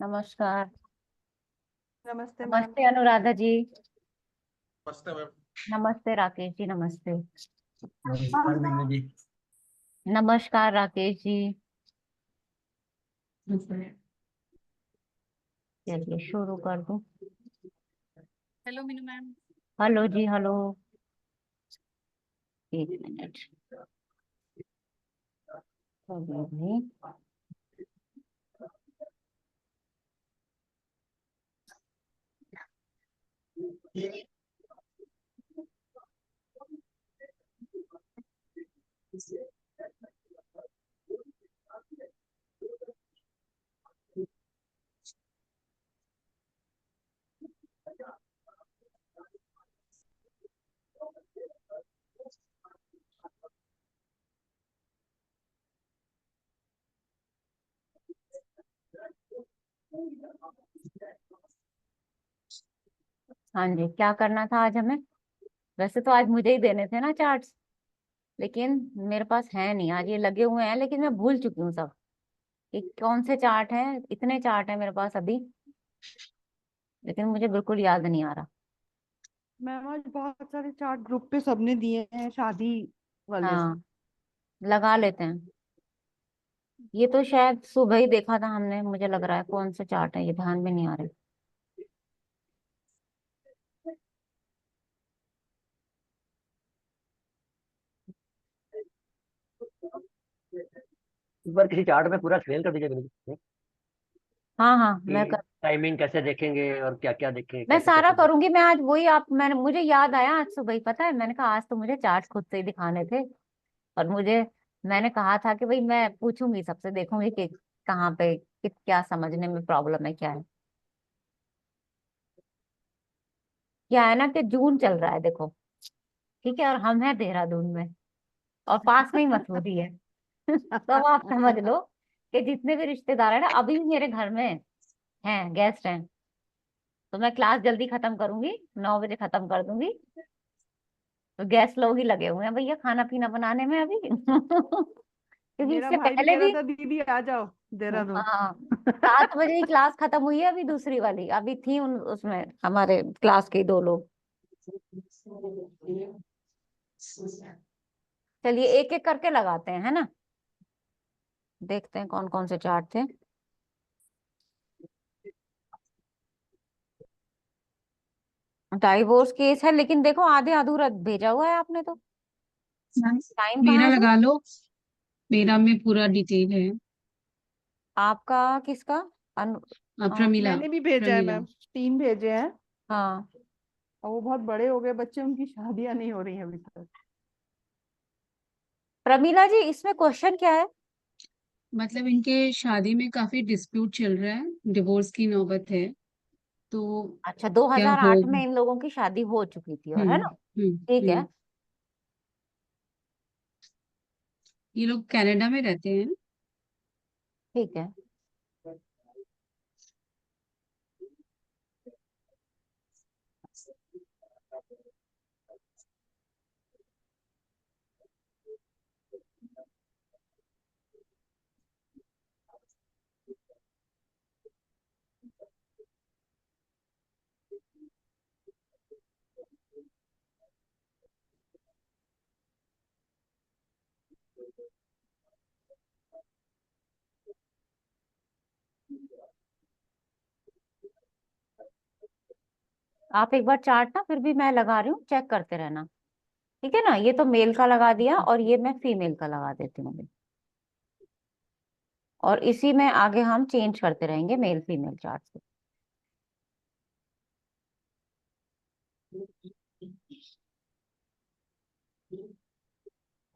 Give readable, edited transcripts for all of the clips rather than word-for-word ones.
नमस्कार। नमस्ते मैम। नमस्ते अनुराधा जी। नमस्ते मैम। नमस्ते राकेश जी, नमस्ते। नमस्कार बीना जी। नमस्कार राकेश जी। चलिए शुरू कर दूं। Hello Meenu ma'am. हेलो जी, हेलो। एक मिनट। अभी भी। हाँ जी, क्या करना था आज हमें? वैसे तो आज मुझे ही देने थे ना चार्ट्स, लेकिन मेरे पास है नहीं। आज ये लगे हुए हैं लेकिन मैं भूल चुकी हूँ सब कि कौन से चार्ट हैं। इतने चार्ट हैं मेरे पास अभी, लेकिन मुझे बिल्कुल याद नहीं आ रहा। मैम आज बहुत सारे चार्ट ग्रुप पे सबने दिए हैं शादी वाले। हाँ, लगा लेते हैं। ये तो शायद सुबह ही देखा था हमने, मुझे लग रहा है। कौन से चार्ट है ये ध्यान में नहीं आ रहे। एक बार किसी चार्ट में पूरा एक्सप्लेन कर दीजिए बीना जी हाँ हाँ, मैं कि टाइमिंग कैसे देखेंगे और क्या क्या देखेंगे, मैं कैसे सारा कैसे देखेंगे। करूंगी। मैं आज वही आप मैंने मुझे याद आया आज सुबह ही, पता है, मैंने कहा आज तो मुझे चार्ट खुद से ही दिखाने थे। और मैंने कहा था कि भाई मैं पूछूंगी सबसे, देखूंगी कि कहाँ पे क्या समझने में प्रॉब्लम है, क्या है। क्या है ना कि जून चल रहा है, देखो। ठीक है, और हम हैं देहरादून में, और पास में ही मसूरी है। तो अब आप समझ लो कि जितने भी रिश्तेदार है ना, अभी भी मेरे घर में हैं, गेस्ट हैं। तो मैं क्लास जल्दी खत्म करूंगी, 9 बजे खत्म कर दूंगी। तो गेस्ट लोग ही लगे हुए हैं भैया खाना पीना बनाने में अभी। क्योंकि मेरा इससे भाई भी पहले कह रहा भी। था दीदी आ जाओ देहरादून। हाँ, 7 बजे ही क्लास खत्म हुई है, अभी दूसरी वाली अभी थी उसमें हमारे क्लास के 2 लोग। चलिए एक एक करके लगाते हैं, है ना। देखते हैं कौन कौन से चार्ट थे। डाइवोर्स केस है, लेकिन देखो आधे अधूरा भेजा हुआ है आपने तो। मैम टाइम कहाँ मेरा है फिर? लगा लो। मेरा में पूरा डिटेल है। आपका किसका? अनु प्रमिला। मैंने भी भेजा है प्रमिला। मैम, 3 भेजे हैं। हाँ, और वो बहुत बड़े हो गए बच्चे, उनकी शादियां नहीं हो रही हैं अभी तक। प्रमीला जी, इसमें क्वेश्चन क्या है? मतलब इनके शादी में काफी डिस्प्यूट चल रहा है, डिवोर्स की नौबत है। तो अच्छा, क्या 2008 होगा। में इन लोगों की शादी हो चुकी थी, और है हम्म। ना। ठीक है। हम्म। ये लोग कनाडा में रहते हैं। ठीक है। आप एक बार चार्ट ना फिर भी मैं लगा रही हूँ, चेक करते रहना। ठीक है ना, ये तो मेल का लगा दिया और ये मैं फीमेल का लगा देती हूँ अभी। और इसी में आगे हम चेंज करते रहेंगे मेल फीमेल चार्ट से।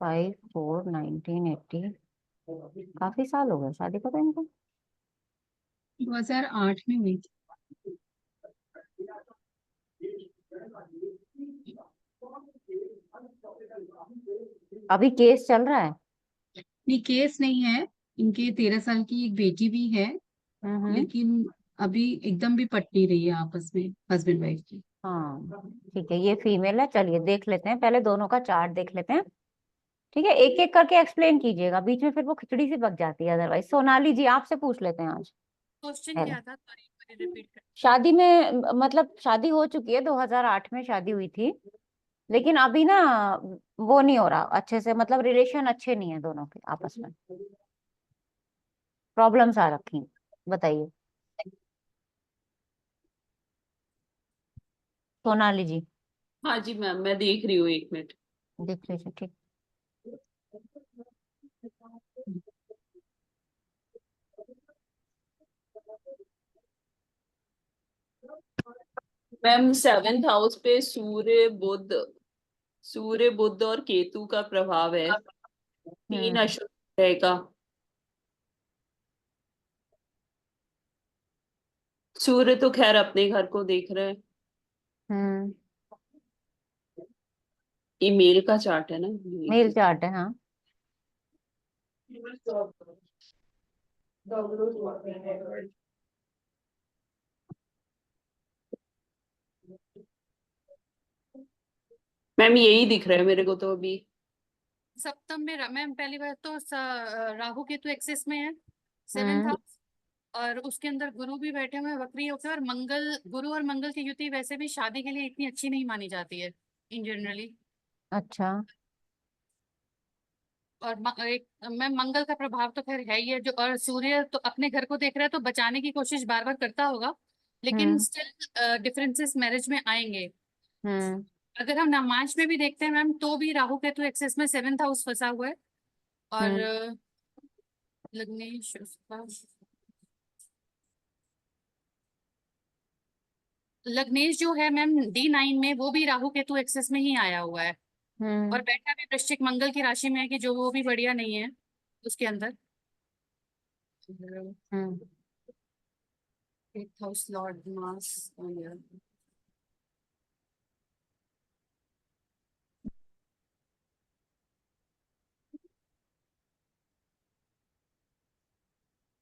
5/4/1980। काफी साल हो गए शादी को तो इनको। 2008 में हुई थी। अभी केस चल रहा है। नहीं, केस नहीं है। इनके 13 साल की एक बेटी भी है। हम्म। लेकिन अभी एकदम भी पट नहीं रही है आपस में, हस्बैंड वाइफ की। हाँ ठीक है, ये फीमेल है। चलिए देख लेते हैं, पहले दोनों का चार्ट देख लेते हैं। ठीक है, एक एक करके एक्सप्लेन कीजिएगा, बीच में फिर वो खिचड़ी सी पक जाती है अदरवाइज। सोनाली जी, आपसे पूछ लेते हैं आज। क्वेश्चन है। क्या था, सॉरी रिपीट कर। शादी में मतलब शादी हो चुकी है, 2008 में शादी हुई थी, लेकिन अभी ना वो नहीं हो रहा अच्छे से, मतलब रिलेशन अच्छे नहीं है दोनों के आपस में, प्रॉब्लम्स आ रखी हैं। बताइए सोनाली जी, हाँ जी मैम, मैं देख रही हूँ, एक मिनट। देख लीजिए। ठीक। मैम 7th हाउस पे सूर्य बुध और केतु का प्रभाव है। 3 हम्म। अशुभ रहेगा। सूर्य तो खैर अपने घर को देख रहे हैं। हम्म। ये मेल का चार्ट है ना, मेल मेल की। चार्ट है, हाँ। मैम यही दिख रहा है मेरे को तो अभी। सप्तम में मैम पहली बात तो राहु केतु एक्सिस में है, 7th हम्म। हाउस। और उसके अंदर गुरु भी बैठे हुए हैं वक्री होकर, और मंगल, गुरु और मंगल की युति वैसे भी शादी के लिए इतनी अच्छी नहीं मानी जाती है इन जनरली। अच्छा। और एक मैम मंगल का प्रभाव तो खैर है ही है जो, और सूर्य तो अपने घर को देख रहा है तो बचाने की कोशिश बार बार करता होगा, लेकिन हम्म। स्टिल डिफरेंसेस मैरिज में आएंगे। हम्म। अगर हम नमाज में भी देखते हैं मैम, तो भी राहु केतु एक्सेस में 7th हाउस फंसा हुआ है। और हम्म। लग्नेश लग्नेश जो है मैम D9 में, वो भी राहु केतु एक्सेस में ही आया हुआ है। और हम्म। बैठा भी वृश्चिक मंगल की राशि में है, कि जो वो भी बढ़िया नहीं है उसके अंदर। हम्म। 8th हाउस लॉर्ड मास।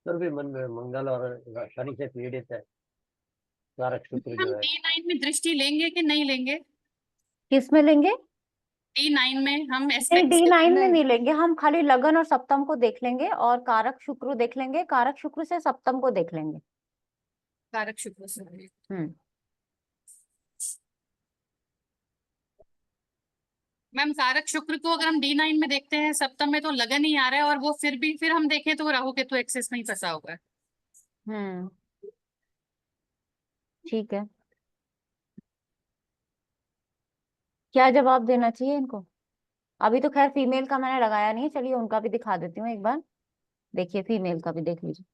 फिर भी मन में मंगल और शनि से पीड़ित है, कारक शुक्र हम जो है। D9 में दृष्टि लेंगे कि नहीं लेंगे? किस में लेंगे? D9 में हम नहीं, एस्पेक्ट्स D9 में नहीं, नहीं लेंगे हम, खाली लगन और सप्तम को देख लेंगे और कारक शुक्र देख लेंगे, कारक शुक्र से सप्तम को देख लेंगे। कारक शुक्र से। हम्म। मैम कारक शुक्र को अगर हम D9 में देखते हैं, सप्तम में तो लगन ही आ रहा है, और वो फिर हम देखें तो वो राहु केतु एक्सेस में ही फंसा हुआ है। हम्म। ठीक है, क्या जवाब देना चाहिए इनको? अभी तो खैर फीमेल का मैंने लगाया नहीं है, चलिए उनका भी दिखा देती हूँ एक बार। देखिए फीमेल का भी देख लीजिए।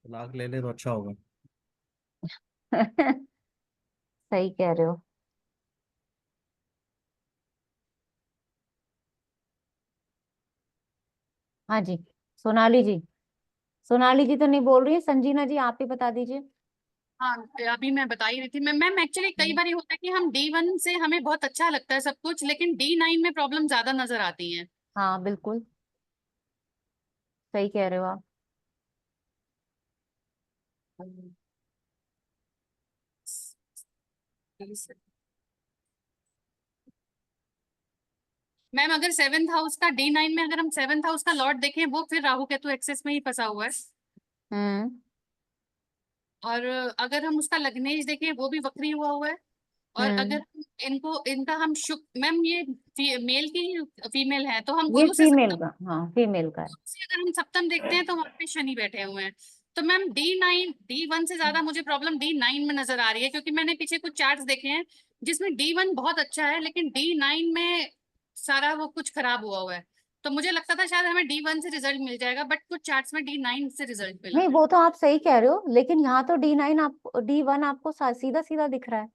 तलाक ले ले तो अच्छा होगा। सही कह रहे हो। हाँ जी, सोनाली जी। सोनाली जी तो नहीं बोल रही है, संजीना जी आप ही बता दीजिए। हाँ, अभी मैं बता ही रही थी मैम एक्चुअली कई हम्म। बार होता है कि हम D1 से हमें बहुत अच्छा लगता है सब कुछ, लेकिन D9 में प्रॉब्लम ज्यादा नजर आती है। हाँ बिल्कुल, सही कह रहे हो आप। मैम अगर 7th हाउस का D9 में, अगर हम 7th हाउस का लॉर्ड देखें, वो फिर राहु केतु एक्सेस में ही फंसा हुआ है। हम्म। और अगर हम उसका लग्नेश देखें, वो भी वक्री हुआ हुआ है। और हम्म। अगर इनको इनका हम मैम ये मेल की फीमेल है, तो हम ये गुरु से फीमेल सप्तम, का, हाँ फीमेल का है। से अगर हम सप्तम देखते हैं तो वहां पे शनि बैठे हुए हैं। तो मैम D1 से ज्यादा मुझे प्रॉब्लम D9 में नजर आ रही है, क्योंकि मैंने पीछे कुछ चार्ट्स देखे हैं जिसमें D1 बहुत अच्छा है, लेकिन D9 में सारा वो कुछ खराब हुआ हुआ है। तो मुझे लगता था शायद हमें D1 से रिजल्ट मिल जाएगा, बट कुछ चार्ट्स में D9 से रिजल्ट मिला नहीं है। वो तो आप सही कह रहे हो, लेकिन यहाँ तो D9 आपको, D1 आपको सीधा सीधा दिख रहा है।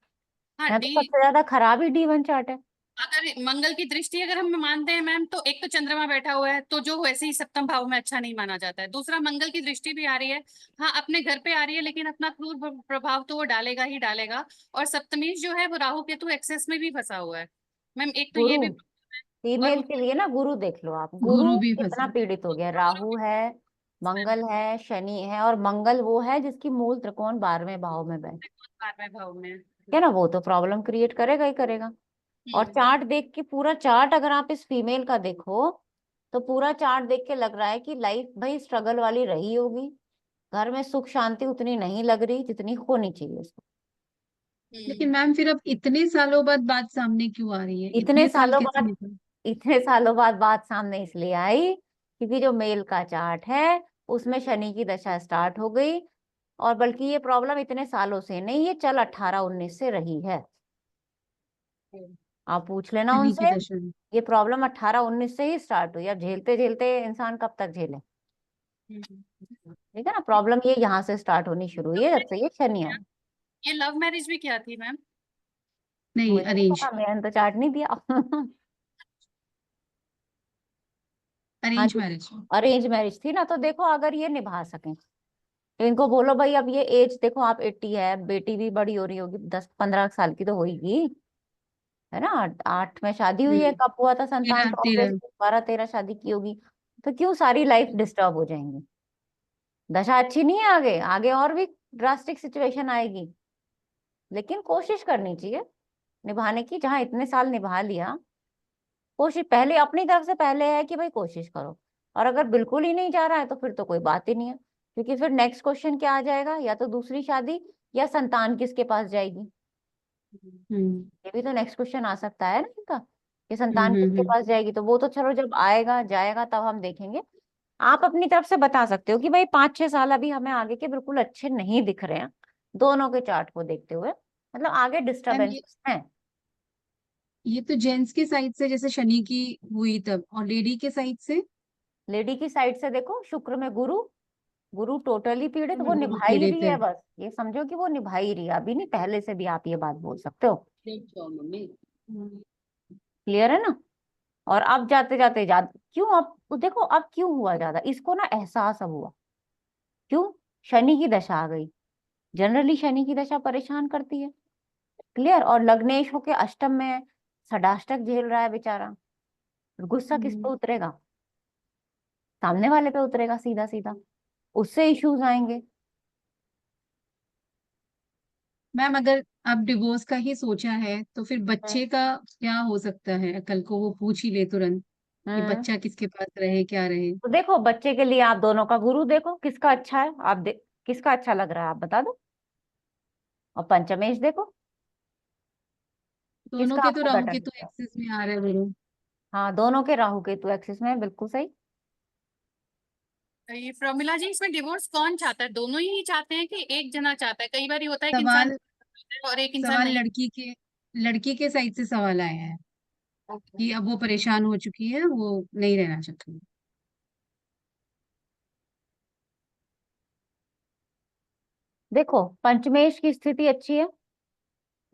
हाँ यहाँ तो डी, सबसे ज्यादा खराब ही D1 चार्ट है। अगर मंगल की दृष्टि अगर हम मानते हैं मैम, तो एक तो चंद्रमा बैठा हुआ है, तो जो वैसे ही सप्तम भाव में अच्छा नहीं माना जाता है। दूसरा, मंगल की दृष्टि भी आ रही है, हाँ अपने घर पे आ रही है, लेकिन अपना क्रूर प्रभाव तो वो डालेगा ही डालेगा। और सप्तमीश जो है वो राहु केतु एक्सेस में भी फंसा हुआ है मैम, एक तो ये गुरु, भी। और फीमेल के लिए ना गुरु देख लो आप, गुरु गुरु भी कितना फंसा। पीड़ित हो गया। राहु है, मंगल है, शनि है, और मंगल वो है जिसकी मूल त्रिकोण 12वें भाव में बैठ, 12वें भाव में। है ना, वो तो प्रॉब्लम क्रिएट करेगा ही करेगा। और हम्म। चार्ट देख के, पूरा चार्ट अगर आप इस फीमेल का देखो, तो पूरा चार्ट देख के लग रहा है कि लाइफ भाई स्ट्रगल वाली रही होगी, घर में सुख शांति उतनी नहीं लग रही जितनी होनी चाहिए उसको। लेकिन मैम फिर अब इतने सालों बाद बात सामने क्यों आ रही है? इतने इतने साल सालों कैसे बाद निकल? इतने सालों बाद बात सामने इसलिए आई क्योंकि जो मेल का चार्ट है उसमें शनि की दशा स्टार्ट हो गई, और बल्कि ये प्रॉब्लम इतने सालों से नहीं, ये चल 18-19 से रही है। आप पूछ लेना शनि की उनसे, दशा में। ये प्रॉब्लम 18-19 से ही स्टार्ट हुई। अब झेलते झेलते इंसान कब तक झेले, ठीक है ना। प्रॉब्लम ये यहाँ से स्टार्ट होनी शुरू हुई है जब से ये शनि आया। ये लव मैरिज भी क्या थी मैम? नहीं, मुझे नहीं अरेंज। पता, मैंने तो चार्ट नहीं दिया। हाँ अरेंज जी, मैरिज। अरेंज मैरिज थी ना। तो देखो अगर ये निभा सकें तो इनको बोलो भाई, अब ये एज देखो, आप 80 है, बेटी भी बड़ी हो रही होगी, 10-15 साल की तो होगी, है ना। 8 में शादी हुई है, कब हुआ था संतान, 13 तो 13। ऑब्वियसली 12-13 शादी की होगी। तो क्यों सारी लाइफ डिस्टर्ब हो जाएंगी। दशा अच्छी नहीं है, आगे आगे और भी ड्रास्टिक सिचुएशन आएगी। लेकिन कोशिश करनी चाहिए निभाने की, जहां इतने साल निभा लिया। कोशिश पहले अपनी तरफ से पहले है कि भाई कोशिश करो, और अगर बिल्कुल ही नहीं जा रहा है तो फिर तो कोई बात ही नहीं है, क्योंकि फिर नेक्स्ट क्वेश्चन क्या आ जाएगा, या तो दूसरी शादी या संतान किसके पास जाएगी। ये भी तो नेक्स्ट क्वेश्चन आ सकता है ना इनका, कि संतान किसके पास जाएगी। तो वो तो चलो जब आएगा जाएगा तब हम देखेंगे। आप अपनी तरफ से बता सकते हो कि भाई 5-6 साल अभी हमें आगे के बिल्कुल अच्छे नहीं दिख रहे हैं, दोनों के चार्ट को देखते हुए, मतलब आगे मैम डिस्टर्बेंस है। ये तो जेंट्स की साइड से जैसे शनि की हुई तब, और लेडी के साइड से लेडी की साइड से देखो, शुक्र में गुरु, गुरु टोटली पीड़ित, वो गुरु निभा ही पीड़ित रही है, है। बस ये समझो कि वो निभा ही रही है, अभी नहीं पहले से भी आप ये बात बोल सकते हो। क्लियर है ना। और अब जाते जाते क्यों अब देखो, अब क्यों हुआ ज्यादा इसको ना, एहसास अब हुआ क्यों, शनि की दशा आ गई। जनरली शनि की दशा परेशान करती है। क्लियर। और लग्नेश होके अष्टम में है, षडाष्टक झेल रहा है बेचारा। गुस्सा किस पे उतरेगा, सामने वाले पे उतरेगा सीधा सीधा, उससे इश्यूज आएंगे। मैम अगर आप डिवोर्स का ही सोचा है तो फिर बच्चे का क्या हो सकता है? कल को वो पूछ ही ले तुरंत कि हम्म बच्चा किसके पास रहे, क्या रहे। तो देखो बच्चे के लिए आप दोनों का गुरु देखो किसका अच्छा है, आप किसका अच्छा लग रहा है आप बता दो। और पंचमेश देखो दोनों किसका के तो आपको राहु बेटर केतु लगता है। एक्सिस में आ रहे हैं गुरु। हाँ, दोनों के राहु केतु एक्सिस में है, बिल्कुल सही। ये प्रमिला जी, इसमें डिवोर्स कौन चाहता है? दोनों ही चाहते हैं कि एक जना चाहता है? कई बार होता है कि इंसान सवाल और एक इंसान सवाल नहीं। लड़की के साइड से सवाल आया है कि अब वो परेशान हो चुकी है, वो नहीं रहना चाहती। देखो पंचमेश की स्थिति अच्छी है,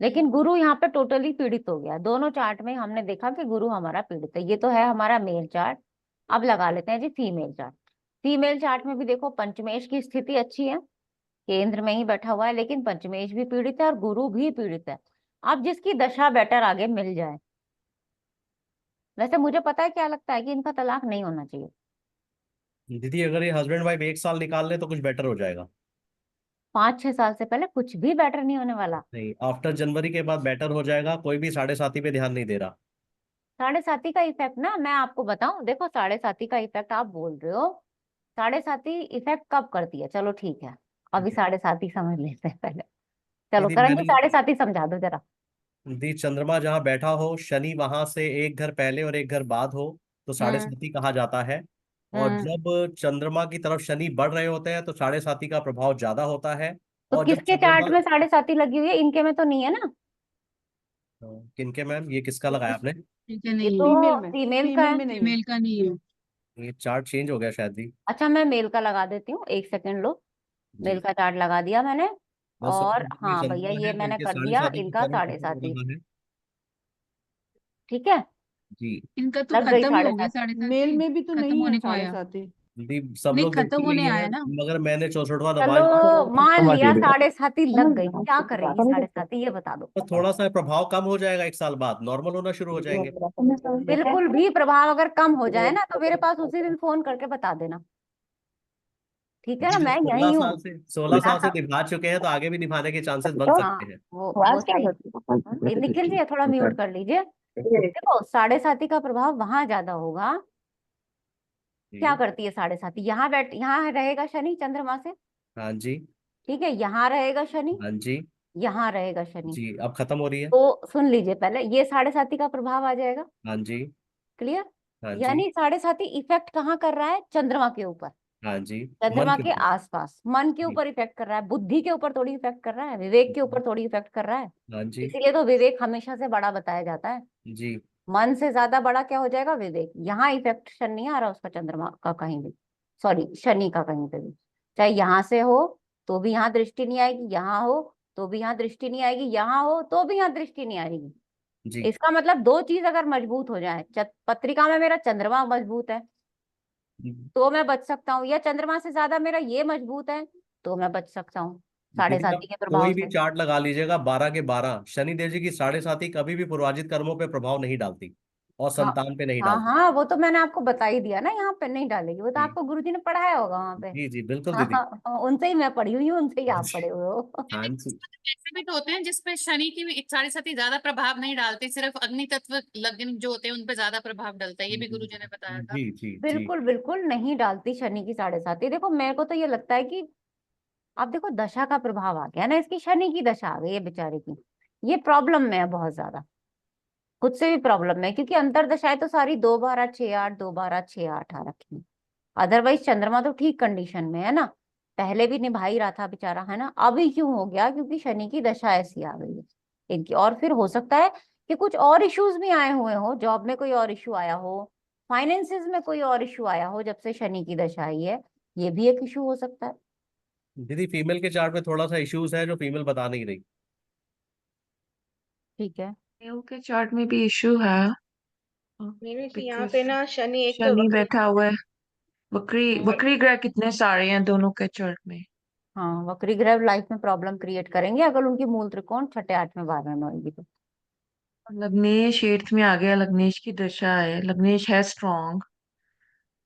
लेकिन गुरु यहाँ पे टोटली पीड़ित हो गया। दोनों चार्ट में हमने देखा कि गुरु हमारा पीड़ित है। ये तो है हमारा मेल चार्ट। अब लगा लेते हैं जी फीमेल चार्ट। फीमेल चार्ट में भी देखो पंचमेश की स्थिति अच्छी है, केंद्र में ही बैठा हुआ है, लेकिन पंचमेश भी पीड़ित है और गुरु भी पीड़ित है। अब जिसकी दशा बेटर आगे मिल जाए। वैसे मुझे पता है क्या लगता है कि इनका तलाक नहीं होना चाहिए। दीदी अगर ये हस्बैंड वाइफ एक साल निकाल ले तो कुछ बेटर हो जाएगा। 5-6 साल से पहले कुछ भी बेटर नहीं होने वाला। नहीं, आफ्टर जनवरी के बाद बेटर हो जाएगा। कोई भी साढ़े साथी पे ध्यान नहीं दे रहा। साढ़े साथी का इफेक्ट ना मैं आपको बताऊं, देखो साढ़े साथी का इफेक्ट आप बोल रहे हो, साढ़े साथी इफेक्ट कब करती है, चलो ठीक है अभी साढ़े साथी समझ लेते हैं पहले। चलो दीदी करेंगे, मैंने साढ़े साथी समझा दो जरा। दी चंद्रमा जहाँ बैठा हो, शनि वहां से एक घर पहले और एक घर बाद हो, तो साढ़े हम्म साथी कहा जाता है। और हम्म जब चंद्रमा की तरफ शनि बढ़ रहे होते हैं तो साढ़े साथी का प्रभाव ज्यादा होता है। तो और जब किसके चार्ट चंद्रमा में साढ़े साथी लगी हुई है, इनके में तो नहीं है ना। किनके मैम, ये किसका लगाया आपने? ठीक है, ये नहीं है। तो फीमेल में, फीमेल का फीमेल है। में नहीं है। फीमेल का नहीं है। ये चार्ट चेंज हो गया शायद दी। अच्छा मैं मेल का लगा देती हूँ, एक सेकंड लो। मेल जी, का चार्ट लगा दिया मैंने। बस और ये हाँ भैया चंद्रमा ये है तो मैंने इनके कर साढ़े दिया, साथी का इनका पर्व साढ़े खत्म हो साथी। रहा है। ठीक है, जी इनका तो लग गई खत्म ही साढ़े हो गया साथी। साढ़े मेल साथी। में भी तो खत्म नहीं है होने को साढ़े आया। साथी। दी, सब नहीं, लोग खत्म देखते ही होने हैं, आया ना। मगर मैंने 64वां चलो नवाज मान लिया साढ़े साथी लग गई, क्या करेगी साढ़े साथी ये बता दो। तो थोड़ा सा प्रभाव कम हो जाएगा, एक साल बाद नॉर्मल होना शुरू हो जाएंगे। बिल्कुल भी प्रभाव अगर कम हो जाए ना तो मेरे पास उसी दिन फोन करके बता देना, ठीक है ना, जी, जब मैं 16 यही हूँ। साल से 16 साल से निभा चुके हैं तो आगे भी निभाने के चांसेस बन हाँ सकते हैं। वो सही। ये निखिल जी थोड़ा म्यूट कर लीजिए। देखो साढ़े साथी का प्रभाव वहां ज्यादा होगा क्या जी। करती है साढ़े साथी, यहाँ रहेगा शनि चंद्रमा से, हाँ जी। ठीक है, यहाँ रहेगा शनि, हाँ जी। यहाँ रहेगा शनि। जी अब खत्म हो रही है। तो सुन लीजिए, पहले ये साढ़े साथी का प्रभाव आ जाएगा। हाँ जी। क्लियर? हाँ जी। यानी साढ़े साथी इफेक्ट कहाँ कर रहा है? चंद्रमा के ऊपर, हाँ जी। मन चंद्रमा के के ऊपर। आसपास, मन के जी। ऊपर इफेक्ट कर रहा है, बुद्धि के ऊपर थोड़ी इफेक्ट कर रहा है, विवेक के ऊपर थोड़ी इफेक्ट कर रहा है। हाँ जी। इसीलिए तो विवेक हमेशा से बड़ा बताया जाता है। जी। मन से ज्यादा बड़ा क्या हो जाएगा? विवेक। यहाँ इफेक्ट शनि नहीं आ रहा उसका, चंद्रमा का कहीं भी, सॉरी शनि का कहीं पे भी। चाहे यहाँ से हो तो भी यहाँ दृष्टि नहीं आएगी, यहाँ हो तो भी यहाँ दृष्टि नहीं आएगी, यहाँ हो तो भी यहाँ दृष्टि नहीं आएगी। जी। इसका मतलब दो चीज अगर मजबूत हो जाए, पत्रिका में मेरा चंद्रमा मजबूत है तो मैं बच सकता हूँ, या चंद्रमा से ज्यादा मेरा ये मजबूत है तो मैं बच सकता हूँ साढ़े दीदी आप साती के प्रभाव कोई भी से। चार्ट लगा लीजिएगा, 12 के 12 शनिदेव जी की साढ़े साथी कभी भी पूर्वाजित कर्मों पे प्रभाव नहीं डालती और हाँ संतान पे नहीं हाँ डालती। हाँ, वो तो मैंने आपको बता ही दिया ना, यहाँ पे नहीं डालेगी, वो तो जी। आपको गुरुजी ने पढ़ाया होगा वहां पे। जी जी बिल्कुल हाँ दीदी। हाँ हाँ, उनसे ही मैं पढ़ी हुई हूँ, उनसे ही हाँ आप जी। पढ़े हुए हो। हाँ दीदी, जी। ऐसे भी तो होते हैं जिसपे शनि की भी साढ़े साथी ज्यादा प्रभाव नहीं डालते, सिर्फ अग्नि तत्व लग्न जो होते हैं उन पे ज्यादा प्रभाव डलता है, ये भी गुरुजी ने बताया था। जी जी जी। बिल्कुल बिल्कुल नहीं डालती शनि की साढ़े साती। देखो मेरे को तो ये लगता है कि आप देखो दशा का प्रभाव आ गया ना, इसकी शनि की दशा आ गई है बेचारे की, ये प्रॉब्लम में है बहुत ज्यादा, खुद से भी प्रॉब्लम है, क्योंकि अंतरदशाएं तो सारी 2 12 6 8 2 12 6 8 आ रखी है। अदरवाइज चंद्रमा तो ठीक कंडीशन में है ना, पहले भी निभा ही रहा था बेचारा, है ना। अभी क्यों हो गया? क्योंकि शनि की दशा ऐसी आ गई है इनकी। और फिर हो सकता है कि कुछ और इश्यूज भी आए हुए हो, जॉब में कोई और इशू आया हो, फाइनेंसिस में कोई और इशू आया हो जब से शनि की दशा आई है, ये भी एक इशू हो सकता है। दीदी फीमेल के चार्ट में थोड़ा सा इश्यूज है जो फीमेल बता नहीं रही। ठीक है। मेल के चार्ट में भी इशू है मीनू जी यहाँ बिकॉज पे ना शनि एक तो शनि वक्री। बैठा हुआ है। वक्री वक्री ग्रह कितने सारे हैं दोनों के चार्ट में। हाँ, वक्री ग्रह लाइफ में प्रॉब्लम क्रिएट करेंगे अगर उनकी मूल त्रिकोण छठे आठवें बारहवें में होगी तो। लग्नेश एट्थ में आ गया, लग्नेश की दशा है, लग्नेश है स्ट्रॉन्ग।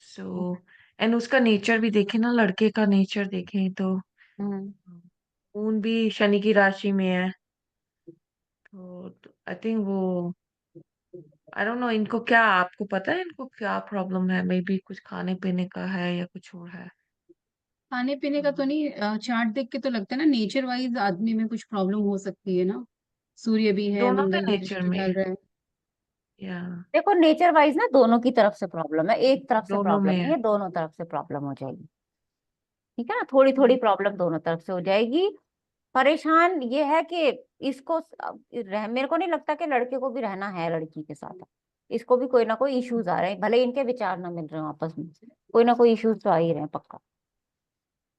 सो एंड उसका नेचर भी देखें ना, लड़के का नेचर देखें तो हम्म। मून भी शनि की राशि में है। तो आई थिंक वो, आई डोंट नो इनको क्या, आपको पता है इनको क्या प्रॉब्लम है? मे बी कुछ खाने पीने का है या कुछ और है। खाने पीने का तो नहीं, चार्ट देख के तो लगता है ना नेचर वाइज आदमी में कुछ प्रॉब्लम हो सकती है ना, सूर्य भी है, दोनों के मंगल भी नेचर दृष्टि में डाल रहा है। या देखो नेचर वाइज ना दोनों की तरफ से प्रॉब्लम है, एक तरफ से दोनों प्रॉब्लम में नहीं है। है, दोनों तरफ से प्रॉब्लम हो जाएगी। ठीक है ना, थोड़ी थोड़ी प्रॉब्लम दोनों तरफ से हो जाएगी। परेशान ये है कि इसको मेरे को नहीं लगता कि लड़के को भी रहना है लड़की के साथ, इसको भी कोई ना कोई इश्यूज आ रहे हैं, भले इनके विचार ना मिल रहे हो आपस में, कोई ना कोई इश्यूज तो आ ही रहे हैं पक्का।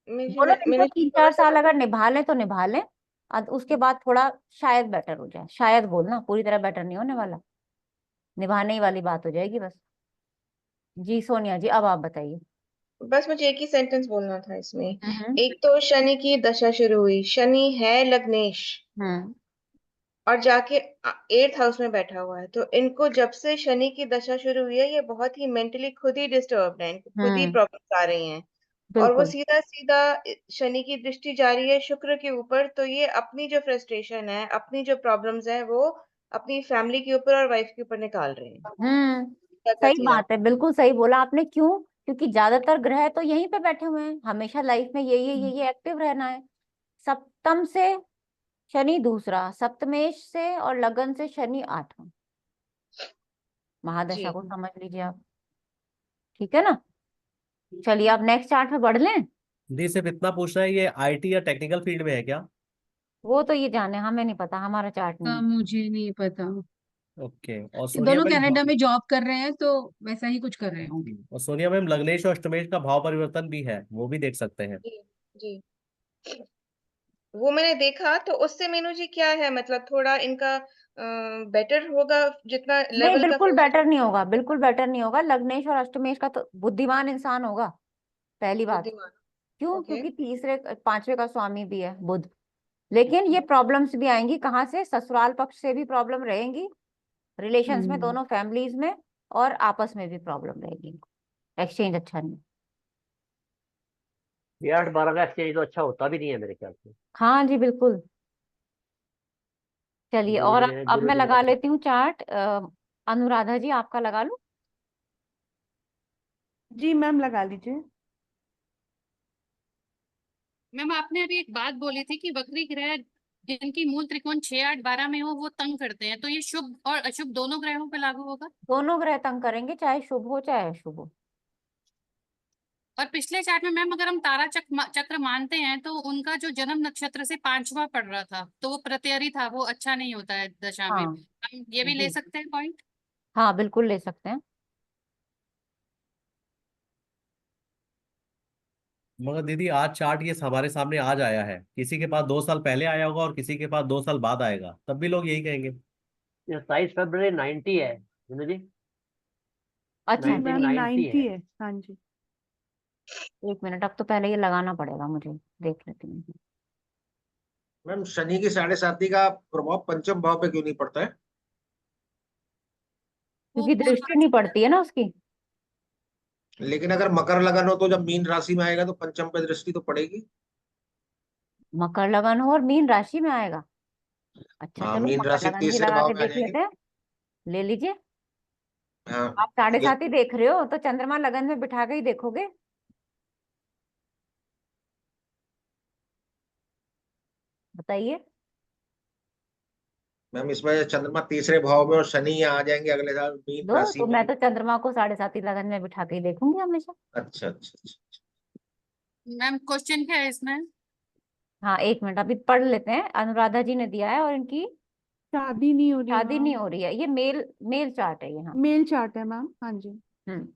बोलो इनको मीनू जी थोड़ा 3 4 साल अगर निभा लें तो निभा लें, उसके बाद थोड़ा शायद बेटर हो जाए, शायद बोलना, पूरी तरह बेटर नहीं होने वाला, निभाने ही वाली बात हो जाएगी बस। जी सोनिया जी, अब आप बताइए। बस मुझे एक ही सेंटेंस बोलना था इसमें। हम्म। एक तो शनि की दशा शुरू हुई, शनि है लग्नेश हम्म। और जाके 8th हाउस में बैठा हुआ है, तो इनको जब से शनि की दशा शुरू हुई है ये बहुत ही मेंटली खुद ही डिस्टर्ब है, इनको खुद ही हम्म। प्रॉब्लम्स आ रही हैं। और वो बिल्कुल। सीधा सीधा शनि की दृष्टि जा रही है शुक्र के ऊपर, तो ये अपनी जो फ्रस्ट्रेशन है, अपनी जो प्रॉब्लम्स है वो अपनी फैमिली के ऊपर और वाइफ के ऊपर निकाल रहे हैं सीधा सही सीधा। बात है, बिल्कुल सही बोला आपने। क्यों? क्योंकि ज्यादातर ग्रह तो यहीं पे बैठे हुए हैं, हमेशा लाइफ में यही एक्टिव रहना है। सप्तम से शनि दूसरा, सप्तमेश से और लगन से शनि आठवां, महादशा जी को समझ लीजिए आप। ठीक है ना। चलिए अब नेक्स्ट चार्ट पे बढ़ लें। दी सिर्फ इतना पूछना है, ये आईटी या टेक्निकल फील्ड में है क्या? वो तो ये जाने, हमें नहीं पता, हमारा चार्ट नहीं है। मुझे नहीं पता। ओके। और ये सोनिया दोनों मैम कनाडा में जॉब कर रहे हैं तो वैसा ही कुछ कर रहे होंगे। और सोनिया मैम लग्नेश और अष्टमेश का भाव परिवर्तन भी है, वो भी देख सकते हैं। जी जी, वो मैंने देखा, तो उससे मीनू जी क्या है, मतलब थोड़ा इनका बेटर होगा जितना नहीं, लेवल का बिल्कुल फ्रस्ट्रेशन। बेटर नहीं होगा, बिल्कुल बेटर नहीं होगा। लग्नेश और अष्टमेश का तो बुद्धिमान इंसान होगा, पहली बात। बुद्धिमान। क्यों? ओके। क्योंकि तीसरे पांचवे का स्वामी भी है बुध। लेकिन ये प्रॉब्लम्स भी आएंगी कहाँ से? ससुराल पक्ष से भी प्रॉब्लम रहेंगी, रिलेशंस में, हम्म। दोनों फैमिलीज में, और आपस में भी प्रॉब्लम रहेगी, एक्सचेंज अच्छा नहीं। ये 8 12 का एक्सचेंज तो अच्छा होता भी नहीं है मेरे ख्याल से। हाँ जी बिल्कुल। चलिए, गुरु और जी ने अब गुरु मैं जी ने लगा अच्छा। लेती हूँ चार्ट। अनुराधा जी आपका लगा लूं? जी मैम लगा लीजिए। मैम आपने अभी एक बात बोली थी कि वक्री ग्रह जिनकी मूल त्रिकोण 6, 8, 12 में हो वो तंग करते हैं, तो ये शुभ और अशुभ दोनों ग्रहों पे लागू होगा? दोनों ग्रह तंग करेंगे, चाहे शुभ हो चाहे अशुभ हो। और पिछले चार्ट में मैम अगर हम तारा चक्र मानते हैं तो उनका जो जन्म नक्षत्र से 5वां पड़ रहा था, तो वो प्रत्ययी था, वो अच्छा नहीं होता है दशा में। हाँ हम ये भी ले जी, सकते हैं पॉइंट? हाँ बिल्कुल ले सकते हैं। मगर दीदी आज चार्ट ये हमारे सामने आज आया है, किसी के पास 2 साल पहले आया होगा और किसी के पास 2 साल बाद आएगा, तब भी लोग यही कहेंगे। ये 27 फरवरी 90 है विनोद जी, अच्छा जी मैम 1990 90 है। है। हाँ जी। एक मिनट, अब तो पहले ये लगाना पड़ेगा मुझे, देख लेती हूँ। मैम शनि की 7.5 का प्रभाव पंचम भाव पे क्यों नहीं पड़ता है? वो क्योंकि पूर्व दृष्टि नहीं पड़ती है ना उसकी। लेकिन अगर मकर लगन हो तो जब मीन राशि में आएगा तो पंचम पे दृष्टि तो पड़ेगी। मकर लगन हो और मीन राशि में आएगा। अच्छा हाँ, चलो मीन मकर राशि लगन भी तीसरे लगा के भाव में आ देख जाएगी। लेते हैं। ले लीजिए। हाँ। आप साढ़े ये सात ही देख रहे हो तो चंद्रमा लगन में बिठा के ही देखोगे। बताइए। मैम इसमें चंद्रमा तीसरे भाव में और शनि यहाँ आ जाएंगे अगले साल मीन दो राशि तो में। मैं तो चंद्रमा को 7.5 लगन में बिठा के ही देखूंगी हमेशा। अच्छा अच्छा अच्छा। मैम क्वेश्चन क्या है इसमें? हाँ एक मिनट, अभी पढ़ लेते हैं। अनुराधा जी ने दिया है और इनकी शादी नहीं हो रही है शादी नहीं मैम। हो रही है। ये मेल मेल चार्ट है ये। हाँ। मेल चार्ट है मैम। हाँ जी। हम्म।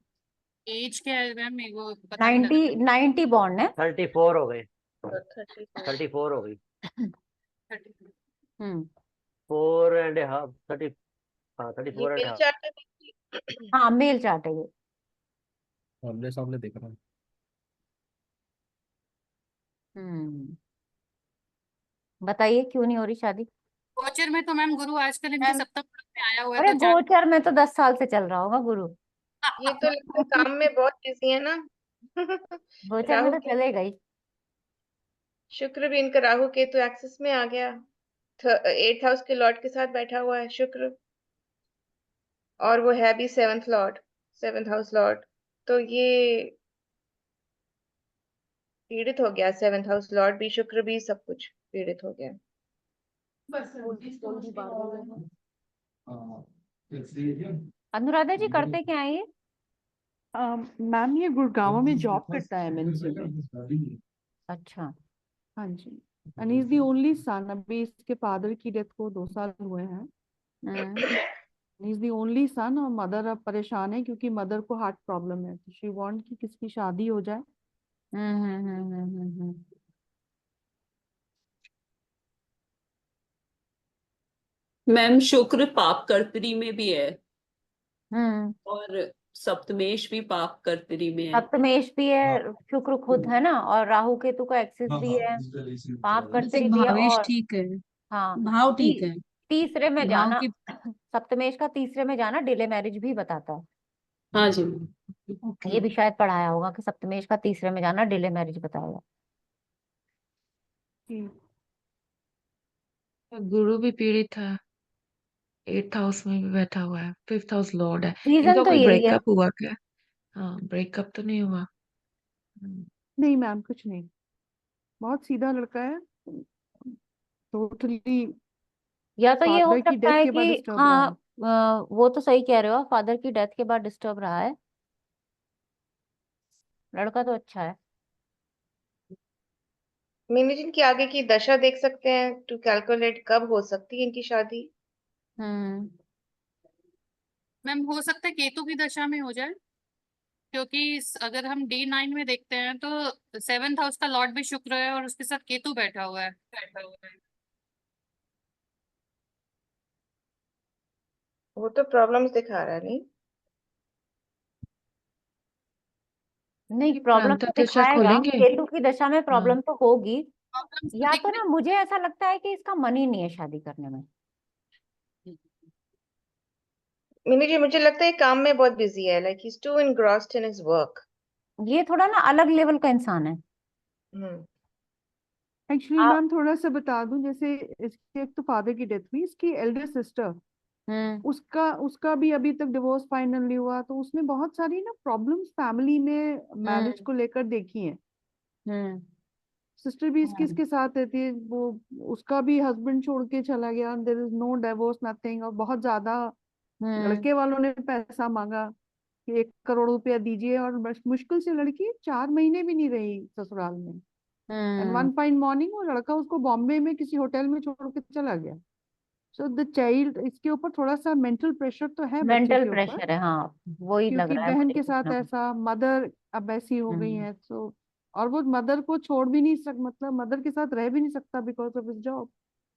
एज क्या है मैम, मेरे को पता नहीं 90 लगा। 90 बॉन्ड है। 34 हो गई, 34। 34 हो गई, 30। हम्म। 4.5, 30, हाँ ये 34.5। मेल चार्ट है। हाँ मेल चार्ट है ये। सामने सामने देख रहा हूँ। हम्म। बताइए क्यों नहीं हो रही शादी। गोचर में तो मैम गुरु आजकल इनके मैम, सप्तम भाव में आया हुआ है अरे तो चार्ट। गोचर में तो 10 साल से चल रहा होगा गुरु। ये तो लगता है काम में बहुत बिजी है ना। गोचर में राहु तो के चलेगा ही। शुक्र भी इनका राहु केतु एक्सिस में आ गया। 8th हाउस के लॉर्ड के साथ बैठा हुआ है शुक्र, और वो है भी 7th हाउस लॉर्ड। तो ये पीड़ित हो गया। 7th हाउस लॉर्ड भी, शुक्र भी, सब कुछ पीड़ित हो गया। अनुराधा जी करते क्या है ये। मैम ये गुड़गांव में जॉब करता है एमएनसी में। अच्छा। हाँ जी। And he is the only son. अभी इसके फादर की डेथ को 2 साल हुए हैं। हम्म। He is the only son, और मदर अब परेशान है क्योंकि मदर को हार्ट प्रॉब्लम है, तो शी वांट कि किसकी शादी हो जाए। हम्म। मैम शुक्र पाप कर्तरी में भी है हम्म। और सप्तमेश भी पाप कर्तरी में है। सप्तमेश भी है, शुक्र खुद है ना, और राहु केतु का एक्सिस भी है, पाप जैसे कर्तरी भी है। भावेश और ठीक है, हाँ भाव ठीक है, तीसरे में भाव जाना। की। सप्तमेश का तीसरे में जाना डिले मैरिज भी बताता है। हाँ जी। ओके। ये भी शायद पढ़ाया होगा कि सप्तमेश का तीसरे में जाना डिले मैरिज बताएगा। गुरु भी पीड़ित है, 8th हाउस में भी बैठा हुआ है, 5th हाउस लॉर्ड है। रीजन इनका तो कोई यही है। ब्रेकअप हुआ क्या? हाँ, ब्रेकअप तो नहीं हुआ। नहीं मैम कुछ नहीं, बहुत सीधा लड़का है। टोटली या तो ये हो फादर की सकता डेथ है के बाद कि डिस्टर्ब रहा हाँ है। वो तो सही कह रहे हो, फादर की डेथ के बाद डिस्टर्ब रहा है। लड़का तो अच्छा है। मीनू जी की आगे की दशा देख सकते हैं टू कैलकुलेट कब हो सकती है इनकी शादी। हम्म। मैम हो सकता है केतु की दशा में हो जाए, क्योंकि अगर हम D9 में देखते हैं तो 7th हाउस का लॉर्ड भी शुक्र है और उसके साथ केतु बैठा हुआ है। वो तो प्रॉब्लम्स दिखा रहा है नहीं। नहीं ये प्रॉब्लम तो प्रांतः दशा दिखाएगा, खोलेंगे। केतु की दशा में हाँ, प्रॉब्लम तो होगी। प्रॉब्लम्स तो या दिख तो रही ना मुझे ऐसा लगता है कि इसका मन ही नहीं है शादी करने में। मीनू जी मुझे लगता है काम में बहुत बिजी है, like he is too engrossed in his work। ये थोड़ा ना अलग लेवल का इंसान है। हम्म। एक्चुअली आप मैम थोड़ा सा बता दूं, जैसे इसके एक तो फादर की डेथ हुई, इसकी एल्डर सिस्टर उसका उसका भी अभी तक डिवोर्स फाइनल नहीं हुआ, तो उसने बहुत सारी ना प्रॉब्लम्स फैमिली में मैरिज को लेकर देखी हैं। हम्म सिस्टर भी इसके हम्म इसके साथ रहती है, वो उसका भी हस्बैंड छोड़ के चला गया, there is no divorce nothing, और बहुत ज्यादा हम्म लड़के वालों ने पैसा मांगा कि 1 करोड़ रुपया दीजिए, और बस मुश्किल से लड़की 4 महीने भी नहीं रही ससुराल में। And one hmm fine morning वो लड़का उसको बॉम्बे में किसी होटल में छोड़ के चला गया। सो द चाइल्ड, इसके ऊपर थोड़ा सा मेंटल प्रेशर तो है बच्चे मेंटल के ऊपर, प्रेशर है, हाँ वही लग क्योंकि रहा है बहन मुझे के कुछ साथ ना कुछ। ऐसा, मदर अब ऐसी हो गई हम्म है, तो और वो मदर को छोड़ भी नहीं मतलब मदर के साथ रह भी नहीं सकता because of his job.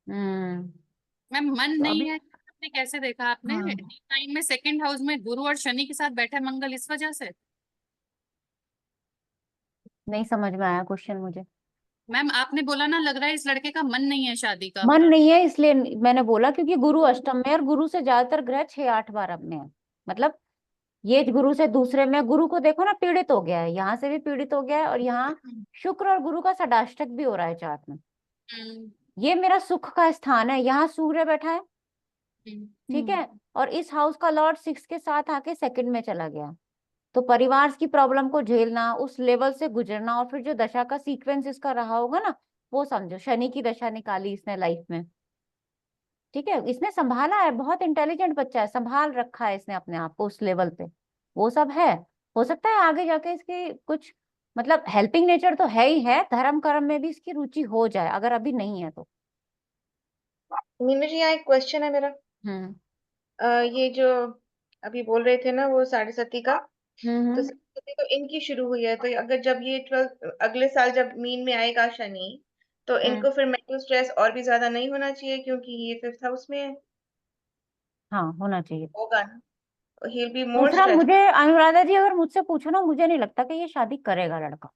Ma'am मन तो नहीं अभी है, आपने कैसे देखा? आपने हाँ, D9 में सेकंड हाउस में गुरु और शनि के साथ बैठा है मंगल, इस वजह से? नहीं समझ में आया क्वेश्चन मुझे। मैम आपने बोला ना, लग रहा है इस लड़के का मन नहीं है शादी का। मन नहीं है इसलिए मैंने बोला, क्योंकि गुरु अष्टम में है, और गुरु से ज्यादातर ग्रह 6 8 12 में है। मतलब ये गुरु से दूसरे में, गुरु को देखो ना पीड़ित हो गया है, यहाँ से भी पीड़ित हो गया है, और यहाँ शुक्र और गुरु का षडाष्टक भी हो रहा है चार्ट में। हम्म, ये मेरा सुख का स्थान है, यहाँ सूर्य बैठा है, ठीक है, हम्म और इस हाउस का लॉर्ड 6 के साथ आके सेकंड में चला गया। तो परिवार की प्रॉब्लम को झेलना, उस लेवल से गुजरना, और फिर जो दशा का सीक्वेंस इसका रहा होगा ना, वो समझो शनि की दशा निकाली इसने लाइफ में, ठीक है, इसने संभाला है, बहुत इंटेलिजेंट बच्चा है, संभाल रखा है इसने अपने आप को उस लेवल पे, वो सब है। हो सकता है आगे जाके इसकी कुछ, मतलब हेल्पिंग नेचर तो है ही है, धर्म कर्म में भी इसकी रुचि हो जाए, अगर अभी नहीं है तो। मीनू जी, यहाँ एक क्वेश्चन है मेरा। हम्म ये जो अभी बोल रहे थे ना वो साढ़े सती का, तो हम्म साढ़े सती तो इनकी शुरू हुई है, तो अगर जब ये 12 अगले साल जब मीन में आएगा शनि, तो हम्म इनको फिर मेंटल स्ट्रेस और भी ज्यादा नहीं होना चाहिए, क्योंकि ये 5th हाउस में है, हाँ होना चाहिए। होगा ना, ही विल बी मोर दूसरा, स्ट्रेस। मुझे अनुराधा जी अगर मुझसे पूछो ना, मुझे नहीं लगता कि ये शादी करेगा लड़का।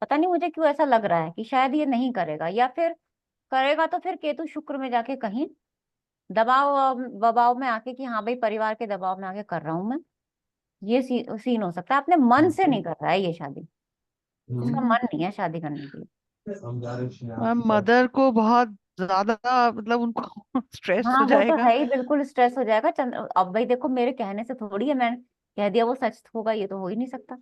पता नहीं मुझे क्यों ऐसा लग रहा है कि शायद ये नहीं करेगा, या फिर करेगा तो फिर केतु शुक्र में जाके कहीं दबाव दबाव में आके, कि हाँ भाई परिवार के दबाव में आके कर रहा हूं मैं, ये सीन हो सकता है। अपने मन से नहीं कर रहा है ये शादी, इसका मन नहीं है शादी करने के लिए। मदर को बहुत ज्यादा मतलब उनको स्ट्रेस हाँ हो वो तो जाएगा। है ही, बिल्कुल स्ट्रेस हो जाएगा। अब भाई देखो, मेरे कहने से थोड़ी है, मैंने कह दिया वो सच होगा, ये तो हो ही नहीं सकता,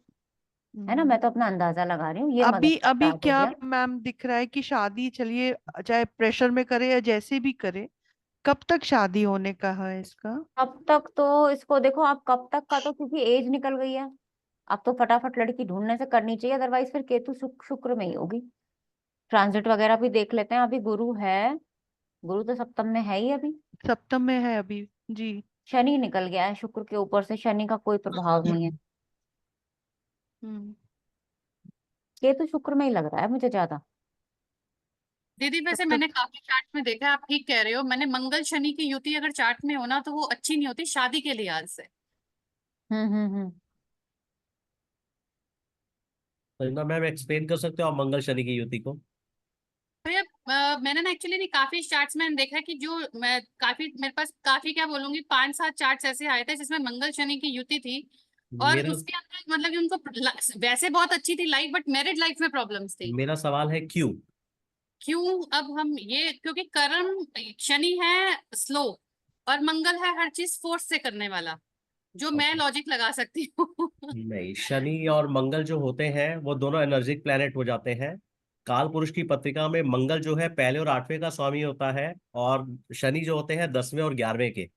है ना, मैं तो अपना अंदाजा लगा रही हूँ, ये मदर अभी का अभी स्टार्ट हो क्या गया। मैम दिख रहा है कि शादी, चलिए चाहे प्रेशर में करे या जैसे भी करे, कब तक शादी होने का है इसका? अब तक तो इसको देखो, आप कब तक का तो, क्योंकि एज निकल गई है, अब तो फटाफट लड़की ढूंढने से करनी चाहिए, अदरवाइज फिर केतु शुक्र में ही होगी। ट्रांजिट वगैरह भी देख लेते हैं, अभी गुरु है, गुरु तो सप्तम में है ही अभी, सप्तम में है अभी जी। शनि निकल गया है शुक्र के ऊपर से, शनि का कोई प्रभाव नहीं है, हम्म केतु शुक्र में ही लग रहा है मुझे ज्यादा। दीदी तब वैसे तक मैंने काफी चार्ट में देखा है, आप ठीक कह रहे हो, मैंने मंगल शनि की युति अगर चार्ट में हो ना, तो वो अच्छी नहीं होती शादी के लिहाज से। हम्म। तो मैम एक्सप्लेन कर सकते हो आप मंगल शनि की युति को? तो ये मैंने ना एक्चुअली नहीं, काफी चार्ट्स में देखा है कि जो मैं काफी, मेरे पास काफी क्या बोलूंगी, 5 7 चार्ट्स ऐसे आए थे जिसमें मंगल शनि की युति थी, और मेरा उसके अंदर मतलब कि उनको वैसे बहुत अच्छी थी लाइफ, बट मैरिड लाइफ में प्रॉब्लम्स थी। मेरा सवाल है क्यों? क्यों? अब हम ये, क्योंकि कर्म, शनि है स्लो, और मंगल है हर चीज फोर्स से करने वाला, जो मैं लॉजिक लगा सकती हूँ। नहीं, शनि और मंगल जो होते हैं वो दोनों एनर्जिक प्लैनेट हो जाते हैं। काल पुरुष की पत्रिका में मंगल जो है पहले और 8वें का स्वामी होता है, और शनि जो होते हैं 10वें और 11वें के।